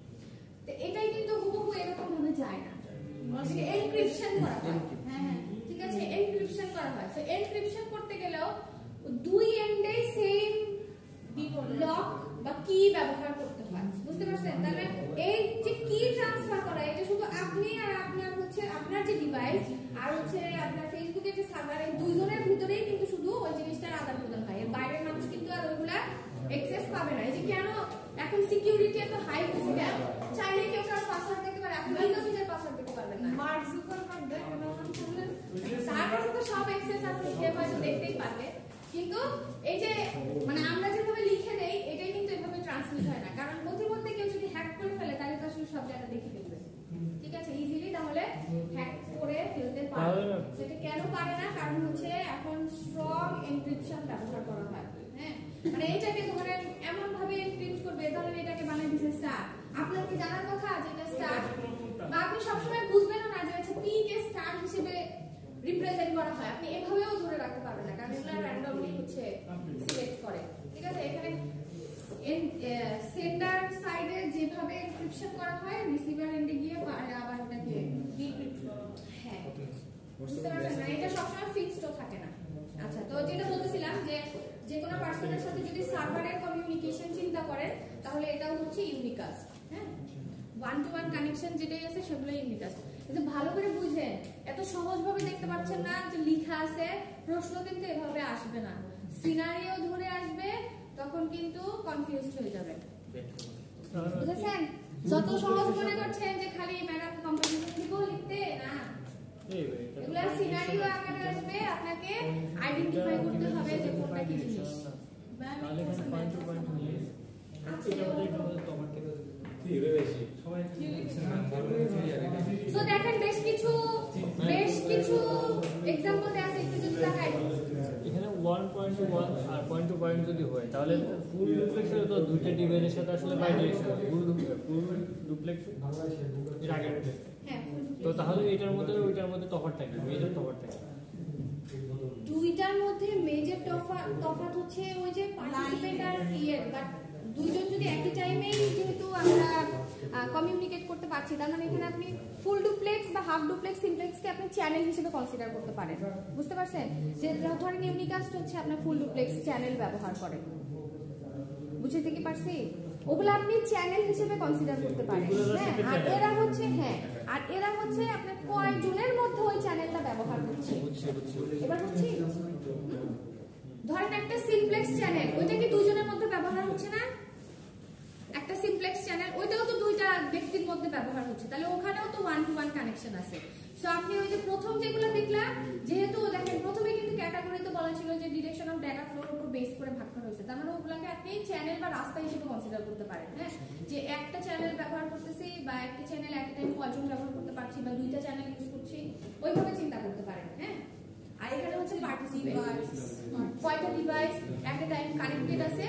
তো এটাই কিন্তু হুবহু এরকম ভাবে যায় না, এনক্রিপশন করা হয়। হ্যাঁ, ঠিক আছে, এনক্রিপশন করা হয়। সো এনক্রিপশন করতে গেলেও দুই এন্ডে সেম লক বা কি ব্যবহার করতে হয়, বুঝতে পারছেন? তাহলে এই যে কি ট্রান্সফার করা, এটা শুধু আপনি আর আপনার হচ্ছে আপনার যে ডিভাইস আর হচ্ছে আপনার ফেসবুকের যে সার্ভার, এই দুইজনের ভিতরেই কিন্তু শুধু ওই জিনিসটার আদান প্রদান হয়। এর বাইরের মানুষ কিন্তু আর ওইগুলা অ্যাক্সেস পাবে না। এই যে কেন এখন সিকিউরিটি এত হাই হচ্ছে, কেন চাইলে কেউ কারো পাসওয়ার্ড দেখতে পারে, আপনি নিজের পাসওয়ার্ড দেখতে পারবেন না। মার্ক জুকারবার্গ দেখেন তার কাছে তো সব অ্যাক্সেস আছে, সে হয়তো দেখতেই পারবে, কিন্তু এই যে মানে আমরা যেভাবে লিখে দেই এটাই কিন্তু এভাবে ট্রান্সমিট হয় না। কারণ মধ্যে কেউ যদি হ্যাক করে ফেলে তাহলে তো আসলে সব জায়গা দেখে ফেলবে, ঠিক আছে, ইজিলি তাহলে হ্যাক করে ফেলতে পারে। সেটা কেন পারে না? কারণ হচ্ছে এখন স্ট্রং এনক্রিপশন ব্যবহার করা হয়। হ্যাঁ, মানে এটাকে ধরেন এমন ভাবে এনক্রিপ্ট করবে, ধরেন এটাকে বানায় দিছে স্টার, আপনার কি জানার কথা যে এটা স্টার, বা আপনি সবসময় বুঝবেন না যে হচ্ছে পি কে স্টার হিসেবে রিপ্রেজেন্ট করা হয়, আপনি এভাবেও ধরে রাখতে পারবেন না, কারণ এগুলো র্যান্ডমলি হচ্ছে সিলেক্ট করে, ঠিক আছে। এখানে সেন্ডার সাইডে যেভাবে এনক্রিপশন করা হয়, রিসিভার এন্ডে গিয়ে আবার ওটাকে ডিক্রিপ্ট, হ্যাঁ, বুঝতে পারছেন না? এটা সবসময় ফিক্সড থাকে না। আচ্ছা, তো যেটা বলতেছিলাম যে কোনো পার্সনের সাথে যদি সার্ভারের কমিউনিকেশন চিন্তা করেন তাহলে এটাও হচ্ছে ইউনিকাস্ট, হ্যাঁ, ওয়ান টু ওয়ান কানেকশন যেটাই আছে সেগুলো ইউনিকাস্ট। কিন্তু ভালো করে বুঝেন, এত সহজভাবে দেখতে পাচ্ছেন না যে লেখা আছে, প্রশ্ন কিন্তু এভাবে আসবে না, সিনারিও ধরে আসবে, তখন কিন্তু কনফিউজড হয়ে যাবে, বুঝেছেন? যত সহজ মনে করছেন যে খালি ম্যাডাম কম্পিটিশন দিব লিখতে, না, এগুলা সিনারিও আকারে আসবে, আপনাকে আইডেন্টিফাই করতে হবে যে কোনটা কি জিনিস। তাহলে পয়েন্ট টু পয়েন্ট নিয়ে সো দেখেন বেশ কিছু एग्जांपल দেয়া আছে, একটু যদি তাকাই এখানে 1.1 আর 0.2 যদি হয় তাহলে ফুল ডুপ্লেক্সের তো দুইটা ডিভাইসের সাথে আসলে বাইডিরেকশন ফুল ডুপ্লেক্স এর আগে হ্যাঁ, তো তাহলে এটার মধ্যে ওইটার মধ্যে তফাৎটা কি, মেজর তফাৎটা কি? দুইটার মধ্যে মেজর তফাৎ হচ্ছে ওই যে পার্টিসিপেন্ট আর ইয়ের, বাট দুইজন যদি একই টাইমেই যেহেতু আমরা কমিউনিকেট করতে পারছি, তার মানে এখানে আপনি ফুল ডুপ্লেক্স বা হাফ ডুপ্লেক্স সিমপ্লেক্সকে আপনি চ্যানেল হিসেবে কনসিডার করতে পারেন, বুঝতে পারছেন? যে ধরেন ইউনিকাস্ট হচ্ছে আপনার ফুল ডুপ্লেক্স চ্যানেল ব্যবহার করে, বুঝতে কি পারছি? ওগুলো আপনি চ্যানেল হিসেবে কনসিডার করতে পারেন, হ্যাঁ। আর এরা হচ্ছে আপনার কয়জনের মধ্যে ওই চ্যানেলটা ব্যবহার করছে, এবার হচ্ছে ধরেন একটা সিমপ্লেক্স চ্যানেল, ওইটা কি দুজনের মধ্যে ব্যবহার হচ্ছে না? একটা সিমপ্লেক্স চ্যানেল ওইটাও তো দুইটা ব্যক্তির মধ্যে ব্যবহার হচ্ছে, তাহলে ওখানেও তো ওয়ান টু ওয়ান কানেকশন আছে। সো আপনি ওই যে প্রথম যেগুলো দেখলাম, যেহেতু দেখেন প্রথমে কিন্তু ক্যাটাগরিতে বলা ছিল যে ডিরেকশন অফ ডেটা ফ্লোর উপর বেস করে ভাগ করা হয়েছে, তার মানে ওগুলোকে আপনি চ্যানেল বা রাস্তা হিসেবে কনসিডার করতে পারেন, হ্যাঁ, যে একটা চ্যানেল ব্যবহার করতেছি বা একটা চ্যানেল একটা টাইম কয়জন ব্যবহার করতে পারছি বা দুইটা চ্যানেল ইউজ করছি, ওইভাবে চিন্তা করতে পারেন, হ্যাঁ। আর এখানে হচ্ছে পার্টিসিপেন্ট, কয়টা ডিভাইস একটা টাইম কানেক্টেড আছে,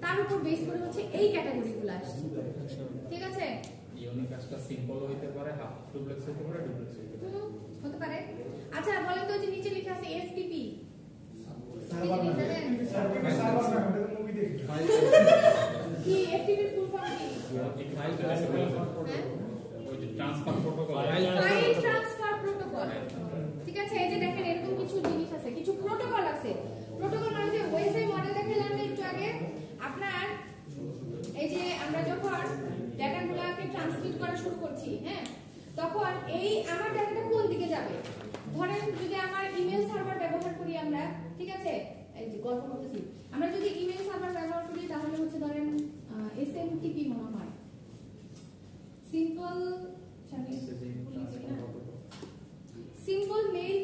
তার উপর বেস করে হচ্ছে এই ক্যাটাগরিগুলো আসছে, ঠিক আছে? ইউনিকাস্টটা সিম্পল হইতে পারে, হাফ ডুপ্লেক্স হইতে পারে, ডুপ্লেক্স হতে পারে। আচ্ছা বলেন তো, যে নিচে লেখা আছে এফটিপি, কি এফটিপি ফুল ফর্ম কি? File transfer protocol, file transfer protocol, ঠিক আছে? এই যে দেখেন এরকম কিছু জিনিস আছে, কিছু প্রটোকল আছে। প্রটোকল মানে যে ওয়েসে মডেল দেখালাম একটু আগে, আপনার এই যে আমরা যখন ডাটাগুলোকে ট্রান্সমিট করা শুরু করছি, হ্যাঁ, তখন এই আমার ডাটাটা কোন দিকে যাবে? ধরেন যদি আমার ইমেল সার্ভার ব্যবহার করি আমরা, ঠিক আছে, এই যে গল্প করতেছি, আমরা যদি ইমেল সার্ভার ব্যবহার করি তাহলে হচ্ছে ধরেন এসএমটিপি মনে হয়, সিম্পল মেইল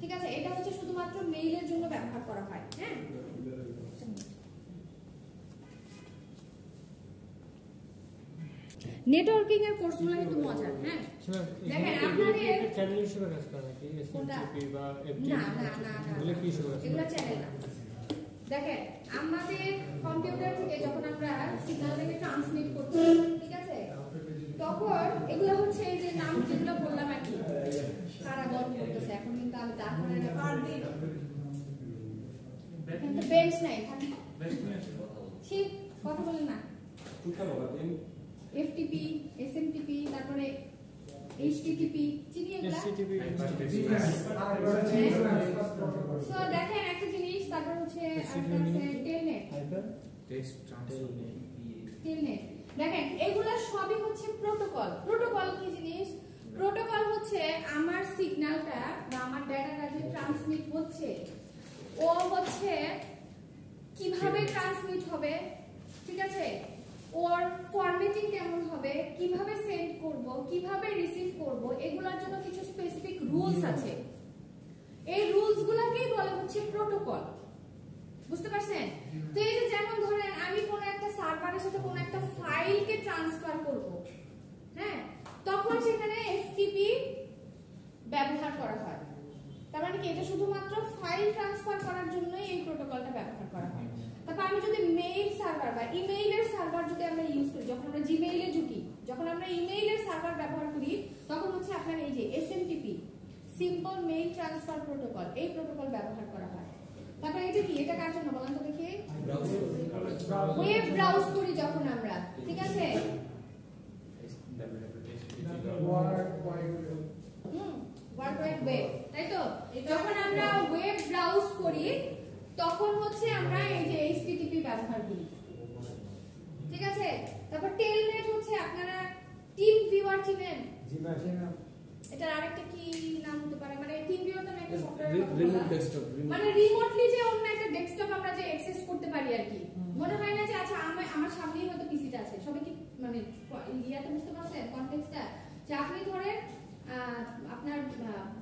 ঠিক আছে, এটা হচ্ছে শুধুমাত্র মেইলের জন্য ব্যবহার করা হয়। হ্যাঁ, নেটওয়ার্কিং এর কোর্সগুলো কিন্তু মজার। হ্যাঁ, দেখেন আপনাদের চ্যানেল হিসেবে কাজ করে নাকি এসএমটিপি বা না না না না এগুলো কি হিসেবে কাজ করে? এগুলো চ্যানেল না। দেখেন আমাদের কম্পিউটার থেকে যখন আমরা সিগন্যালটাকে ট্রান্সমিট করছি, ঠিক আছে, তখন এগুলো হচ্ছে এই যে নাম যেগুলো বললাম আর কি, কারা গল্প করতেছে এখন, কিন্তু আমি তারপরে কিন্তু বেঞ্চ নাই থাকি ঠিক কথা বলেন না। এফটিপি, এসএমটিপি, তারপরে এইচটিটিপি, চিনি এগুলা? এসটিপি সো দেখেন একটা জিনিস, তারপর হচ্ছে একটা আছে টেলনেট। টেলনেট দেখেন এগুলা সবই হচ্ছে প্রোটোকল। প্রোটোকল কি জিনিস? প্রোটোকল হচ্ছে আমার সিগন্যালটা বা আমার ডেটাটা যে ট্রান্সমিট হচ্ছে, ও হচ্ছে কিভাবে ট্রান্সমিট হবে, ঠিক আছে, ওর ফরম্যাটিং কেমন হবে, কিভাবে সেন্ড করব, কিভাবে রিসিভ করব, এগুলোর জন্য কিছু স্পেসিফিক রুলস আছে। এই রুলসগুলোকেই বলা হচ্ছে প্রোটোকল। বুঝতে পারছেন? তো এই যে যেমন ধরেন আমি কোন একটা সার্ভারের সাথে কোন একটা ফাইলকে ট্রান্সফার করব, হ্যাঁ, তখন সেখানে এফটিপি ব্যবহার করা হয়। তার মানে কি এটা শুধুমাত্র ফাইল ট্রান্সফার করার জন্যই এই প্রোটোকলটা ব্যবহার করা হয়। তারপর আমি যদি মেইল সার্ভার বা ইমেইলের সার্ভার যদি আমরা ইউজ করি, যখন আমরা জিমেইলে ঢুকি, যখন আমরা ইমেইলের সার্ভার ব্যবহার করি, তখন হচ্ছে আপনার এই যে SMTP, simple mail transfer protocol, এই প্রোটোকল ব্যবহার করা হয়। তারপর এটা কি, এটা কার জন্য বলেন তো দেখি? ওয়েব ব্রাউজ করি যখন আমরা, ঠিক আছে, ওয়ার্ল্ড ওয়াইড ওয়েব, তাই তো? যখন আমরা ওয়েব ব্রাউজ করি তখন হচ্ছে আমরা এই যে এইচটিটিপি ব্যবহার করি, ঠিক আছে। তারপর টেলনেট হচ্ছে আপনারা টিম ভিউয়ার চিনেন? এটার আরেকটা কি নাম হতে পারে, মানে টিম ভিউয়ার তো একটা সফটওয়্যার, রিমোট ডেস্কটপ, মানে রিমোটলি যে অন্য একটা ডেস্কটপ আমরা যে অ্যাক্সেস করতে পারি আর কি। মনে হয় না যে আচ্ছা আমার সামনেই হয়তো পিসিটা আছে, সবাই কি মানে ইয়াতে বুঝতে পারছেন কনটেক্সটটা? যে আপনি ধরেন আপনার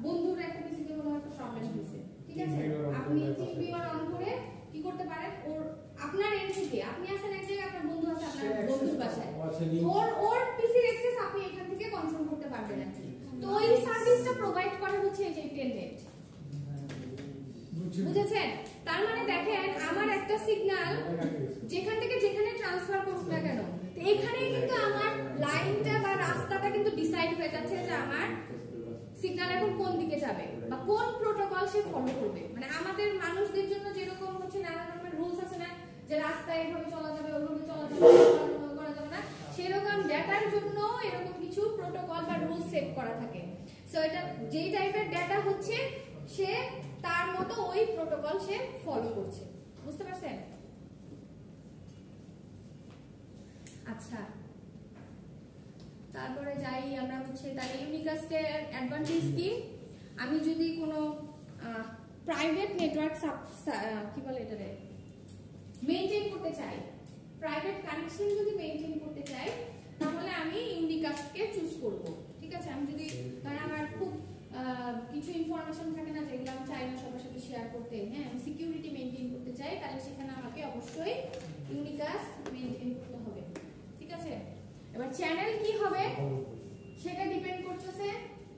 বন্ধুর একটা পিসিতে মনে হয় একটা প্রবলেম হয়েছে, ঠিক আছে, আপনি টিম ভিউয়ার অন করে কি করতে পারেন, ওর আপনার এন্ড থেকে আপনি আছেন এক জায়গায়, আপনার বন্ধু আছে আপনার বন্ধুর বাসায়, ওর পিসির অ্যাক্সেস আপনি এখান থেকে কন্ট্রোল করতে পারবেন আর কি। তো ওই সার্ভিসটা প্রোভাইড করা হচ্ছে এই যে টেলনেট। বুঝেছেন? তার মানে দেখেন আমার একটা সিগন্যাল যেখান থেকে যেখানে ট্রান্সফার করুক না কেন, এখানেই কিন্তু আমার লাইনটা বা রাস্তাটা কিন্তু ডিসাইড হয়ে যাচ্ছে যে আমার সিগন্যাল এখন কোন দিকে যাবে বা কোন প্রোটোকল সে ফলো করবে। মানে আমাদের মানুষদের জন্য যেরকম হচ্ছে নানা রকমের রুলস আছে না, যে রাস্তায় এভাবে চলা যাবে, ওইভাবে চলা যাবে, করা যাবে না, সেরকম ডেটার জন্য এরকম কিছু প্রোটোকল বা রুলস সেট করা থাকে। সো এটা যেই টাইপের ডেটা হচ্ছে সে তার মতো ওই প্রোটোকল সে ফলো করছে। বুঝতে পারছেন? আচ্ছা, তারপরে যাই আমরা হচ্ছে তাহলে ইউনিকাস্টের অ্যাডভান্টেজ কি? আমি যদি কোনো প্রাইভেট নেটওয়ার্ক কি বলে এটারে মেইনটেইন করতে চাই, প্রাইভেট কানেকশন যদি মেইনটেইন করতে চাই, তাহলে আমি ইউনিকাস্টকে চুজ করব, ঠিক আছে। আমি যদি কারণ আমার খুব কিছু ইনফরমেশন থাকে না যেগুলো আমি চাই না সবার সাথে শেয়ার করতে, হ্যাঁ, আমি সিকিউরিটি মেইনটেইন করতে চাই, তাহলে সেখানে আমাকে অবশ্যই ইউনিকাস্ট মেইনটেইন করতে হবে, ঠিক আছে। এবার চ্যানেল কি হবে সেটা ডিপেন্ড করতেছে,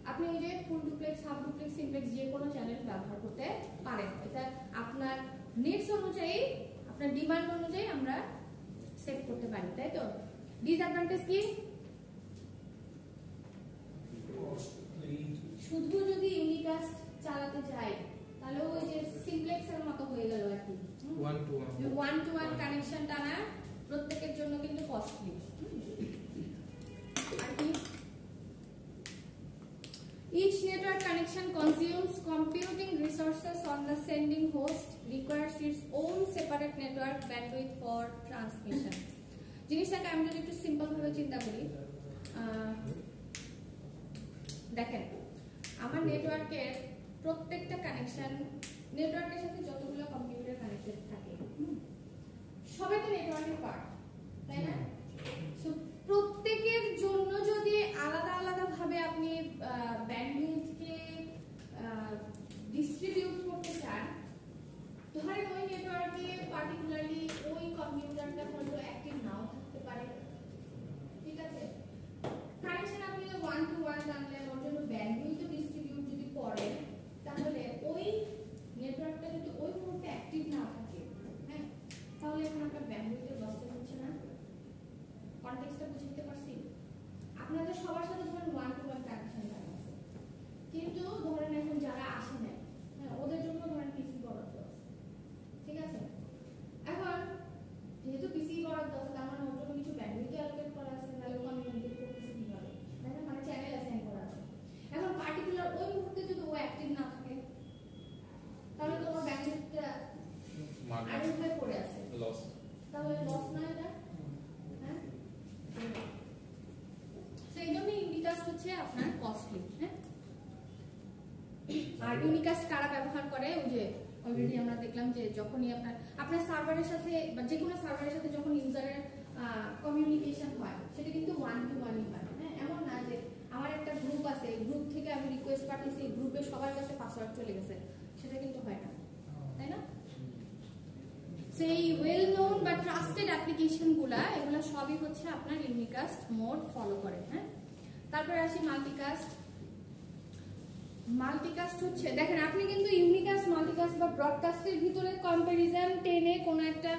আপনি ওই যে full duplex, half duplex, simplex যে কোনো চ্যানেল ব্যবহার করতে পারেন। এটা আপনার নিডস অনুযায়ী, আপনার ডিমান্ড অনুযায়ী আমরা সেট করতে পারি, তাই তো। ডিসঅ্যাডভান্টেজ কি? শুধু যদি ইউনিকাস্ট চালাতে চাই তাহলে ওই যে সিমপ্লেক্সের মতো হয়ে গেল আর কি, ওয়ান টু ওয়ান কানেকশন টানা প্রত্যেকের জন্য কিন্তু কস্টলি। আর কি each network connection consumes computing resources on the sending host, requires its own separate network bandwidth for transmission. জিনিসটাকে আমি যদি একটু সিম্পল ভাবে চিন্তা করি, দেখেন আমার নেটওয়ার্কের প্রত্যেকটা কানেকশন, নেটওয়ার্কের সাথে যতগুলো কম্পিউটার কানেক্টেড থাকে সবাই তো নেটওয়ার্কের পার্ট, তাই না? সো প্রত্যেকের জন্য যদি আলাদা আলাদা ভাবে আপনি ব্যান্ডউইথকে আপনার কস্টলি। হ্যাঁ, আর ইউনিকাস্ট কারা ব্যবহার করে, ওই যে অলরেডি আমরা দেখলাম যে যখনই আপনার সার্ভারের সাথে বা যে কোনো সার্ভারের সাথে যখন ইউজারের কমিউনিকেশন হয় সেটা কিন্তু 1 to 1 হয়। হ্যাঁ, এমন না যে আমার একটা গ্রুপ আছে, গ্রুপ থেকে আমি রিকোয়েস্ট পাঠিয়েছি, গ্রুপে সবার কাছে পাসওয়ার্ড চলে গেছে, সেটা কিন্তু হয় না, তাই না? সেই ওয়েল নোন বা ট্রাস্টেড অ্যাপ্লিকেশনগুলা, এগুলো সবই হচ্ছে আপনার ইউনিকাস্ট মোড ফলো করে। হ্যাঁ, তারপরে আসি মাল্টিকাস্ট। মাল্টিকাস্ট হচ্ছে, দেখেন আপনি কিন্তু ইউনিকাস্ট, মাল্টিকাস্ট বা ব্রডকাস্টের ভিতরে কম্পারিজন টেনে কোনো একটা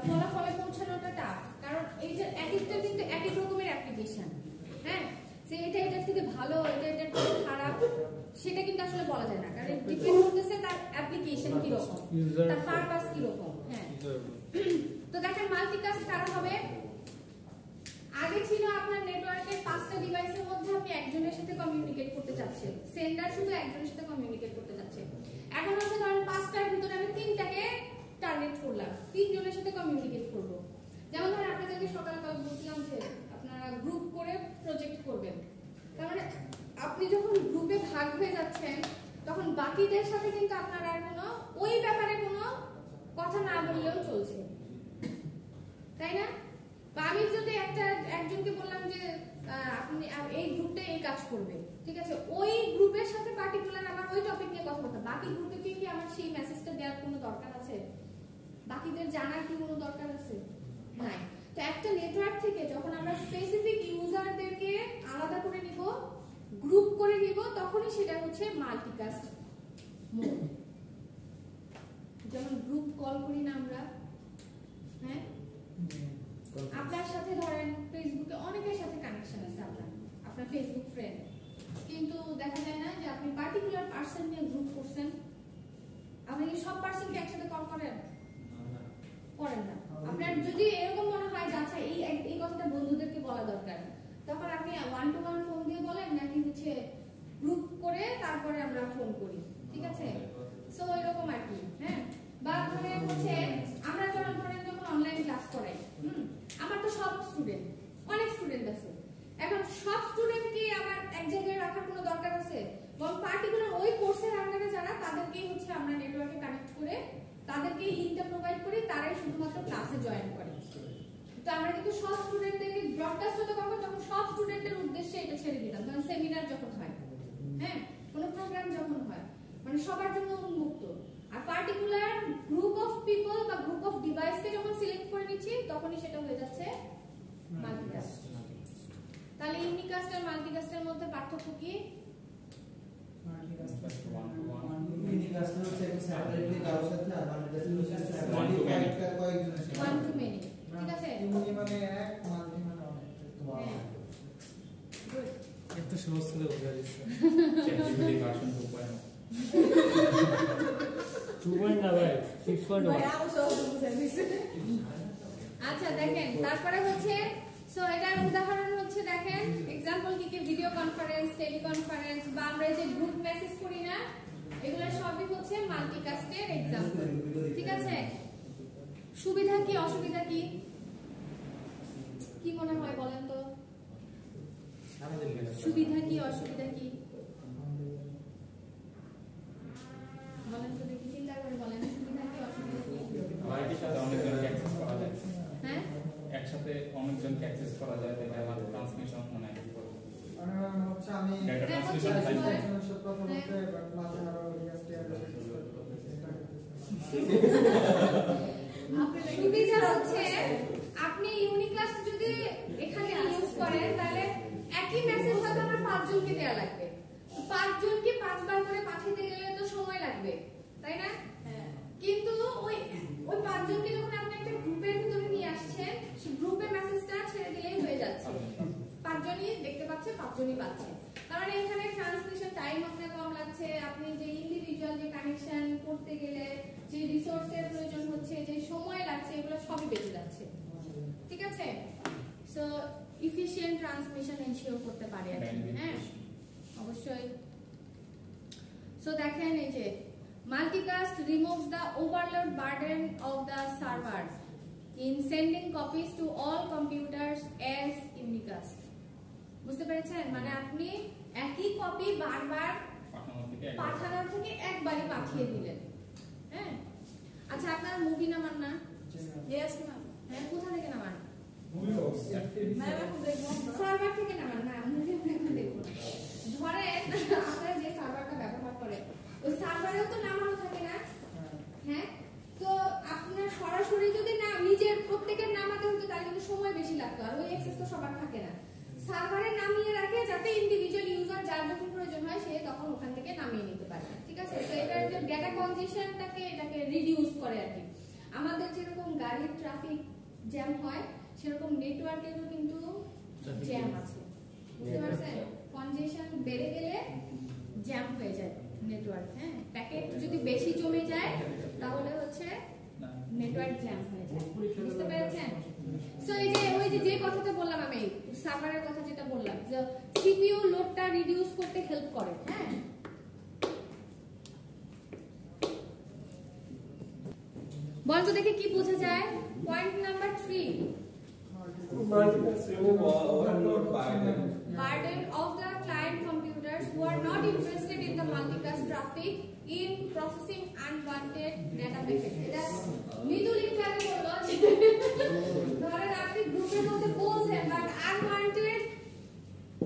ফলাফলে পৌঁছানোটা টাফ, কারণ এইটা এক একটা কিন্তু এক এক রকমের অ্যাপ্লিকেশন। হ্যাঁ, যে এটা এটার থেকে ভালো, এটা এটার থেকে খারাপ, সেটা কিন্তু আসলে বলা যায় না, কারণ ডিপেন্ড করতেছে তার অ্যাপ্লিকেশন কি রকম, তার পারপাস কি রকম। হ্যাঁ, তো দেখেন মাল্টিকাস্ট কারা হবে। আগে ছিল আপনার নেটওয়ার্কের 5টা ডিভাইসের মধ্যে আপনি একজনের সাথে কমিউনিকেট করতে চাচ্ছেন, সেন্ডার শুধু একজনের সাথে কমিউনিকেট করতে চাচ্ছে। এখন হচ্ছে ধরেন 5টার ভিতরে আমি 3টাকে টার্গেট করলাম, 3 জনের সাথে কমিউনিকেট করব। যেমন ধরেন আপনাদেরকে সকালে বলছিলাম যে আপনারা গ্রুপ করে প্রজেক্ট করবেন, তার মানে আপনি যখন গ্রুপে ভাগ হয়ে যাচ্ছেন তখন বাকিদের সাথে কিন্তু আপনার আর কোনো ওই ব্যাপারে কোনো কথা না বললেও চলছে, তাই না? বা আমি যদি একজনকে বললাম যে আপনি এই গ্রুপে এই কাজ করবে, ঠিক আছে, ওই গ্রুপের সাথে পার্টিকুলার আমার ওই টপিক নিয়ে কথা বলতে, বাকি গ্রুপে কি আমার সেই মেসেজটা দেওয়ার কোনো দরকার আছে? বাকিদের জানার কি কোনো দরকার আছে? নাই। তো একটা নেটওয়ার্ক থেকে যখন আমরা স্পেসিফিক ইউজারদেরকে আলাদা করে নিব, গ্রুপ করে নিব, তখনই সেটা হচ্ছে মাল্টিকাস্ট মোড। যেমন গ্রুপ কল করি না আমরা, হ্যাঁ, আপনার সাথে ধরেন ফেসবুকে অনেকের সাথে কানেকশন আছে, আপনার ফেসবুক ফ্রেন্ড, কিন্তু দেখা যায় না যে আপনি পার্টিকুলার পার্সন নিয়ে গ্রুপ করছেন। আপনি কি সব পার্সনকে একসাথে কল করেন? করেন না। আপনার যদি এরকম মনে হয় যে আচ্ছা এই কথাটা বন্ধুদেরকে বলা দরকার, তখন আপনি 1 to 1 ফোন দিয়ে বলেন, নাকি হচ্ছে গ্রুপ করে তারপরে আমরা ফোন করি, ঠিক আছে? সো এরকম আর কি। হ্যাঁ, বা ধরেন হচ্ছে আমরা যখন অনলাইন ক্লাস করাই, আমার তো সব স্টুডেন্ট, অনেক স্টুডেন্ট আছে, এখন সব স্টুডেন্টকে আমার এক জায়গায় রাখার কোনো দরকার আছে? এবং পার্টিকুলার ওই কোর্সের আন্ডারে যারা, তাদেরকেই হচ্ছে আমরা নেটওয়ার্কে কানেক্ট করে তাদেরকেই লিংকটা প্রোভাইড করি, তারাই শুধুমাত্র ক্লাসে জয়েন করে। তো আমরা কিন্তু সব স্টুডেন্টদেরকে ব্রডকাস্ট হতে কখন, যখন সব স্টুডেন্টের উদ্দেশ্যে এটা ছেড়ে দিতাম, ধরেন সেমিনার যখন হয়, হ্যাঁ, কোনো প্রোগ্রাম যখন হয়, মানে সবার জন্য উন্মুক্ত। আর পার্টিকুলার গ্রুপ অফ পিপল বা গ্রুপ অফ ডিভাইসকে যখন সিলেক্ট করে নিচ্ছি, তখনই সেটা হয়ে যাচ্ছে মাল্টিকাস্ট। তাহলে ইউনিকাস্ট আর মাল্টিকাস্টের মধ্যে পার্থক্য কি? ইউনিকাস্ট হচ্ছে একটা সেপারেটলি কারোর সাথে, আর মাল্টিকাস্ট হচ্ছে সেপারেটলি কয়েকজনের সাথে। ওয়ান টু মেনি, ঠিক আছে? ইউনি মানে এক, মাল্টি মানে অনেক। হ্যাঁ, গুড। এত সহজ করে বোঝা যাচ্ছে। ChatGPT ভার্সন 2.0 2.0 না ভাই, 6.1। আচ্ছা দেখেন, তারপরে হচ্ছে সো এটার উদাহরণ হচ্ছে, দেখেন एग्जांपल কি ভিডিও কনফারেন্স, টেলিকনফারেন্স, বা আমরা যে গ্রুপ মেসেজ করি না, এগুলো সবই হচ্ছে মাল্টিকাস্টের एग्जांपल, ঠিক আছে? সুবিধা কি অসুবিধা কি কি মনে হয় বলেন তো? সুবিধা কি অসুবিধা কি বলেন তো, দেখি চিন্তা করে বলেন, সুবিধা কি অসুবিধা কি? একই সাথে অনেকজনকে অ্যাক্সেস করা যায়। হ্যাঁ, একসাথে অনেকজনকে অ্যাক্সেস করা যায়, এটা ট্রান্সমিশন মানে কি বলবো, মানে হচ্ছে আমি ডাটা হ্যাঁ, ট্রান্সমিশন হচ্ছে টাইম। একজনের সাথে কথা বলতে বা ক্লাসে আরো রিকোয়েস্ট এটা সুবিধা হচ্ছে আপনি ইউনিকাস্ট যদি এখানে ইউজ করেন, তাহলে একই মেসেজ হয়তো আমার 5 জনকে দেয়া লাগবে, 5 জনকে 5 বার করে পাঠাতে গেলে তো সময় লাগবে, তাই না? কিন্তু ওই 5 জনকে যখন আপনি একটা গ্রুপের ভিতরে নিয়ে আসছেন, সেই গ্রুপে মেসেজটা ছেড়ে দিলেই হয়ে যাচ্ছে, 5 জনই দেখতে পাচ্ছে, 5 জনই পাচ্ছে। তার মানে এখানে ট্রান্সমিশন টাইম আপনার কম লাগছে, আপনি যে ইন্ডিভিজুয়াল যে কানেকশন করতে গেলে যে রিসোর্সের প্রয়োজন হচ্ছে, যে সময় লাগছে, এগুলো সবই বেঁচে যাচ্ছে, ঠিক আছে? সো ইফিশিয়েন্ট ট্রান্সমিশন এনশিওর করতে পারে আর কি। হ্যাঁ, অবশ্যই। সো দেখেন, এই যে multicast removes the overload burden of the server in sending copies to all computers as unicast. বুঝতে পেরেছেন? মানে আপনি একই কপি বারবার পাঠানোর থেকে একবারই পাঠিয়ে দিলেন। হ্যাঁ, আচ্ছা আপনার মুভি নামান না? Yes ma'am. হ্যাঁ, কোথা থেকে নামান? ম্যাম এখন দেখবো সার্ভার থেকে নামান না, মুভি এখন দেখুন। ধরেন আপনারা যে সার্ভারটা ব্যবহার করেন ওই সার্ভারেও তো নামানো থাকে না? হ্যাঁ, তো আপনার সরাসরি যদি না নিজের প্রত্যেকের নামাতে হতো তাহলে কিন্তু সময় বেশি লাগতো, আর ওই অ্যাক্সেস তো সবার থাকে না। সার্ভারে নামিয়ে রাখে যাতে ইন্ডিভিজুয়াল ইউজার যার যখন প্রয়োজন হয় সে তখন ওখান থেকে নামিয়ে নিতে পারে। ঠিক আছে, তো এটা যে ডেটা কনজেশনটাকে এটাকে রিডিউস করে আর কি। আমাদের যেরকম গাড়ির ট্রাফিক জ্যাম হয় সেরকম নেটওয়ার্কেরও কিন্তু জ্যাম আছে, বুঝতে পারছেন? কনজেশন বেড়ে গেলে জ্যাম হয়ে যায় নেটওয়ার্ক। হ্যাঁ, প্যাকেট যদি বেশি জমে যায় তাহলে হচ্ছে নেটওয়ার্ক জ্যাম হয়ে যায়, বুঝতে পেরেছেন? সো এই যে ওই যে কথাটা বললাম আমি, সার্ভারের কথা যেটা বললাম, যে সিপিইউ লোডটা রিডিউস করতে হেল্প করে। হ্যাঁ, বলতো দেখে কি বোঝা যায়? Point number 3, burden of the client computers who are not interested in the multicast traffic in processing unwanted data packets. এটা মৃদুলিক ভাবে বললো যে ধরেন আপনি গ্রুপের মধ্যে বলছেন বাট আনওয়ান্টেড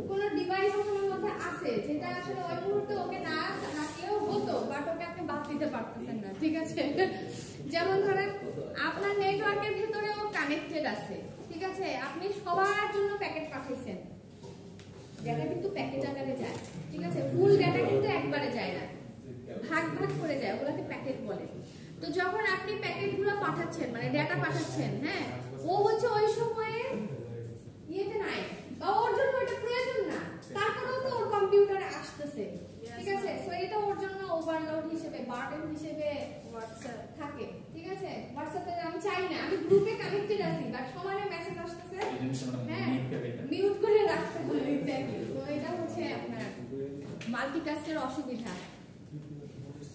কোন ডিভাইস আপনার মধ্যে আছে যেটা আসলে ওই মুহূর্তে ওকে না রাখলেও হতো, বাট ওকে আপনি বাদ দিতে পারতেছেন না। ঠিক আছে, যেমন ধরেন আপনার নেটওয়ার্কের ভিতরেও কানেক্টেড আছে, ঠিক আছে, আপনি সবার জন্য প্যাকেট পাঠাইছেন, ডেটা কিন্তু প্যাকেট আকারে যায়। ঠিক আছে, ফুল ডেটা কিন্তু একবারে যায় না, ভাগ ভাগ করে যায়, ওগুলোকে প্যাকেট বলে। তো যখন আপনি প্যাকেটগুলো পাঠাচ্ছেন মানে ডেটা পাঠাচ্ছেন, হ্যাঁ, ও হচ্ছে ওই সময়ে ইয়েতে নাই বা ওর জন্য এটা প্রয়োজন না, তারপরেও তো ওর কম্পিউটারে আসতেছে। ঠিক আছে, সো এটা ওর জন্য ওভারলোড হিসেবে বার্ডেন হিসেবে হোয়াটসঅ্যাপ থাকে। ঠিক আছে, হোয়াটসঅ্যাপে আমি চাই না, আমি গ্রুপে কানেক্টেড আছি বাট সমানে মেসেজ আসতেছে, হ্যাঁ, মিউট করে রাখতে হবে। এক্স্যাক্টলি, তো এটা হচ্ছে আপনার মাল্টিকাস্টের অসুবিধা।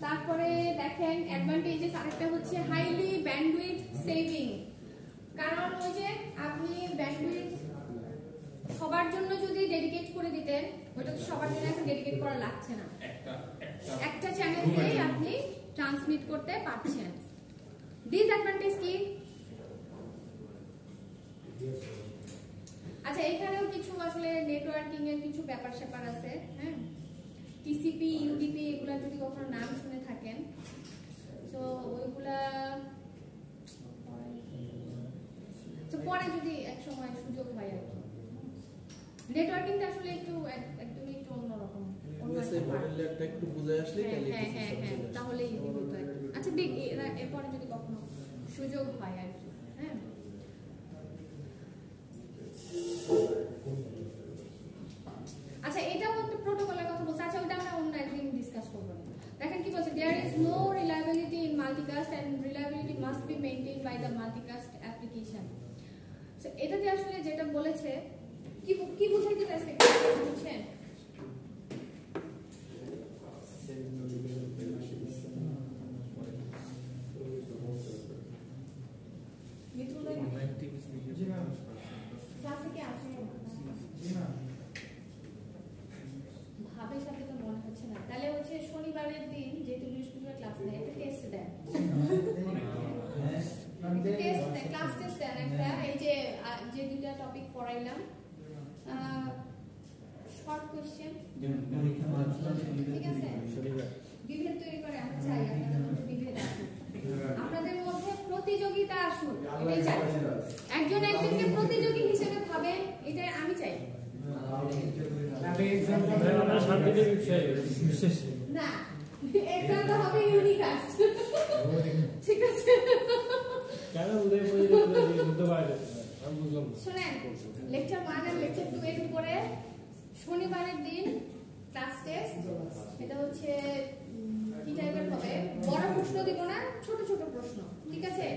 তারপরে দেখেন অ্যাডভান্টেজেস আরেকটা হচ্ছে হাইলি ব্যান্ডউইথ সেভিং, কারণ ওই যে আপনি ব্যান্ডউইথ সবার জন্য যদি ডেডিকেট করে দিতেন, ওটা তো সবার জন্য এখন ডেডিকেট করা লাগছে না, একটা চ্যানেলকেই আপনি ট্রান্সমিট করতে পারছেন। ডিসঅ্যাডভান্টেজ কি? আচ্ছা, এখানেও কিছু আসলে নেটওয়ার্কিং এর কিছু ব্যাপার স্যাপার আছে। হ্যাঁ, টিসিপি, ইউডিপি এগুলা যদি কখনো নাম শুনে থাকেন তো ওইগুলা তো পরে যদি এক সময় সুযোগ হয় আর কি। নেটওয়ার্কিংটা আসলে একদমই একটু অন্যরকম, একটু বুঝে আসলে তাহলে ইজি হতো। আচ্ছা, দেখ এরপরে যদি কখনো সুযোগ হয় আর কি। হ্যাঁ, আচ্ছা, এটাও একটা প্রোটোকলের কথা বলছে। আচ্ছা, ওটা আমরা অন্য একদিন ডিসকাস করবো। দেখেন কি বলছে, there is no reliability in multicast and reliability must be maintained by the multicast application. So এটাতে আসলে যেটা বলেছে কি বুঝাইতে চাইছে বুঝছেন? ক্লাসে কি আসে? ভাবের সাথে তো মনে হচ্ছে না। তাহলে হচ্ছে শনিবারের দিন যেহেতু বৃহস্পতিবার ক্লাস নেয়, একটা টেস্ট দেন, ক্লাস টেস্ট দেন একটা। এই যে দুইটা টপিক পড়াইলাম, শর্ট কোশ্চেন, ঠিক আছে, বিভেদ তৈরি করে আমরা চাই, আপনাদের মধ্যে বিভেদ আসুন, আপনাদের মধ্যে প্রতিযোগিতা আসুন, এটাই চাই। একজন একজনকে প্রতিযোগী হিসেবে ভাবেন, এটা আমি চাই না। এক্সামটা হবে ইউনিকাস্ট, ঠিক আছে? শোনেন, লেকচার 1 আর লেকচার 2 এর উপরে শনিবারের দিন ক্লাস টেস্ট। এটা হচ্ছে কি টাইপের হবে? বড় প্রশ্ন দিব না, ছোট ছোট প্রশ্ন, ঠিক আছে?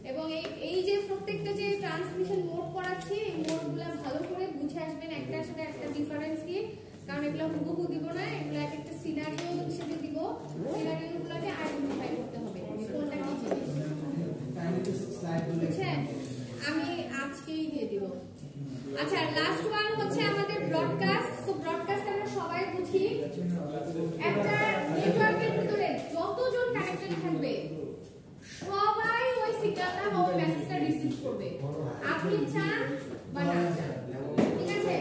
এবং এই যে প্রত্যেকটা যে ট্রান্সমিশন মোড করাচ্ছি, এই মোডগুলো ভালো করে বুঝে আসবেন একটার সাথে একটা ডিফারেন্স কি, কারণ এগুলো হুবহু দিব না, এগুলো একটা সিনারিও হিসেবে দিব, সিনারিওগুলোকে আইডেন্টিফাই করতে হবে কোনটা কি জিনিস, বুঝছেন? আমি আজকেই দিয়ে দিব। আচ্ছা, লাস্ট ওয়ান হচ্ছে আমাদের ব্রডকাস্ট আপনি চান বা না চান, ঠিক আছে?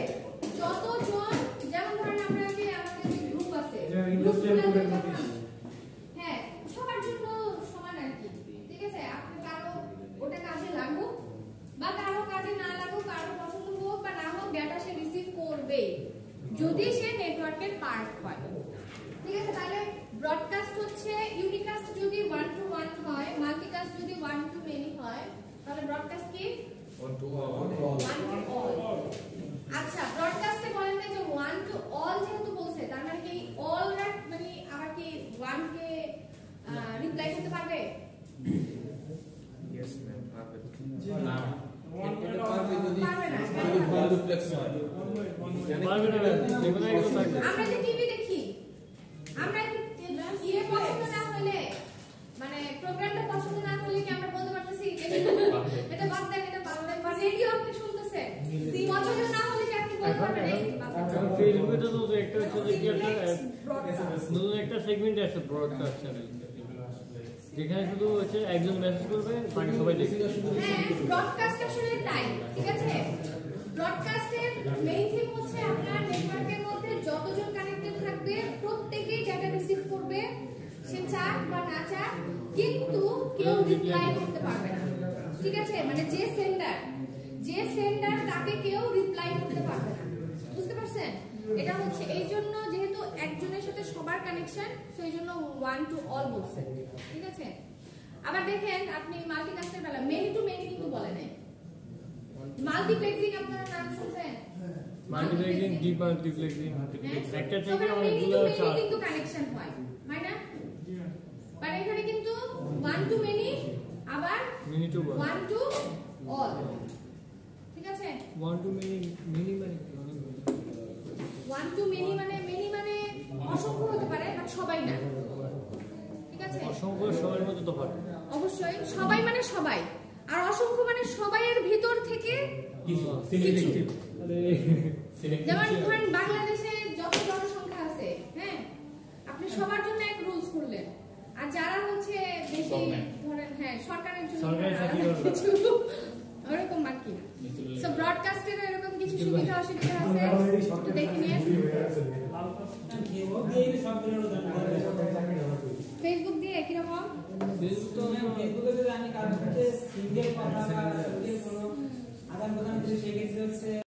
যতজন, যেমন ধরেন আমরা যে আমাদের যে গ্রুপ আছে, হ্যাঁ সবার জন্য সমান আর কি, ঠিক আছে? আপনি কারো ওটা কাজে লাগুক বা কারো কাজে না লাগুক, কারো পছন্দ হোক বা না হোক, ডেটা সে রিসিভ করবে যদি সে নেটওয়ার্কের পার্ট হয়, ঠিক আছে? তাহলে ব্রডকাস্ট হচ্ছে ইউনিকাস্ট যদি 1 to 1 হয়, মাল্টিকাস্ট যদি 1 to many হয়, তাহলে ব্রডকাস্ট কি 1 to all 1 to all। আচ্ছা, ব্রডকাস্টে বলেন না যে 1 to all যেহেতু বলছে, তার মানে কি অল রাইট মানে আবার কি 1 কে রিপ্লাই করতে পারবে? yes ma'am পারবে না এটা পারবে যদি পারবে না। ফাইল ডুপ্লেক্স হয় পারবে না, যেগুলো এগুলো থাকবে। আমরা যে টিভি দেখি, আমরা ইয়ে পছন্দ না হলে, মানে প্রোগ্রামটা পছন্দ না হলে কি আমরা বলতে পারতেছি এটা বাদ দেন, এটা বাদ দেন? বা রেডিও আপনি শুনতেছেন, পছন্দ না হলে কি আপনি বলতে পারবেন এই বাদ দেন? এখন ফেসবুকে তো নতুন একটা হচ্ছে যে কি একটা নতুন একটা সেগমেন্ট আছে ব্রডকাস্ট চ্যানেল, যেখানে শুধু হচ্ছে একজন মেসেজ করবে বাকি সবাই দেখবে। হ্যাঁ, ব্রডকাস্ট আসলে তাই, ঠিক আছে? ব্রডকাস্টের মেইন থিম হচ্ছে আপনার নেটওয়ার্কের মধ্যে যতজন কানেক্টেড থাকবে প্রত্যেকেই ডেটা রিসিভ করবে, সে চাক বা না চাক, কিন্তু কেউ রিপ্লাই করতে পারবে না, ঠিক আছে? মানে যে সেন্ডার তাকে কেউ রিপ্লাই করতে পারবে না, বুঝতে পারছেন? এটা হচ্ছে এই জন্য যেহেতু একজনের সাথে সবার কানেকশন, সেই জন্য 1 to all বলছে, ঠিক আছে? আবার দেখেন আপনি মাল্টিকাস্টের বেলা মেনি টু মেনি কিন্তু বলে নাই। মাল্টিপ্লেক্সিং আপনারা নাম শুনছেন? মাল্টিপ্লেক্সিং, ডিমাল্টিপ্লেক্সিং, একটা থেকে মেনি টু অনেকগুলো মেনি কিন্তু কানেকশন হয়, হয় না? বাট এখানে কিন্তু 1 to many আবার মিনি টু 1 to all, ঠিক আছে? 1 to many মিনি মানে 1 to many মানে অসংখ্য হতে পারে, বাট সবাই না, ঠিক আছে? অসংখ্য সবার মধ্যে তো হয়। অবশ্যই সবাই মানে সবাই, আর অসংখ্য মানে সবাইয়ের ভিতর থেকে কিছু। যেমন ধরেন বাংলাদেশে যত জনসংখ্যা আছে, হ্যাঁ, আপনি সবার জন্য এক রুলস করলেন, আর যারা হচ্ছে বেশি ধরেন হ্যাঁ সরকারের জন্য কিছু ওরকম আর কি। সো ব্রডকাস্টের এরকম কিছু সুবিধা অসুবিধা আছে, একটু দেখে নিন। ফেসবুক দিয়ে একই রকম। ফেসবুকে যদি আমি কারোর সাথে সিঙ্গেল কথা বা সিঙ্গেল কোনো আদান প্রদান করি, সেক্ষেত্রে হচ্ছে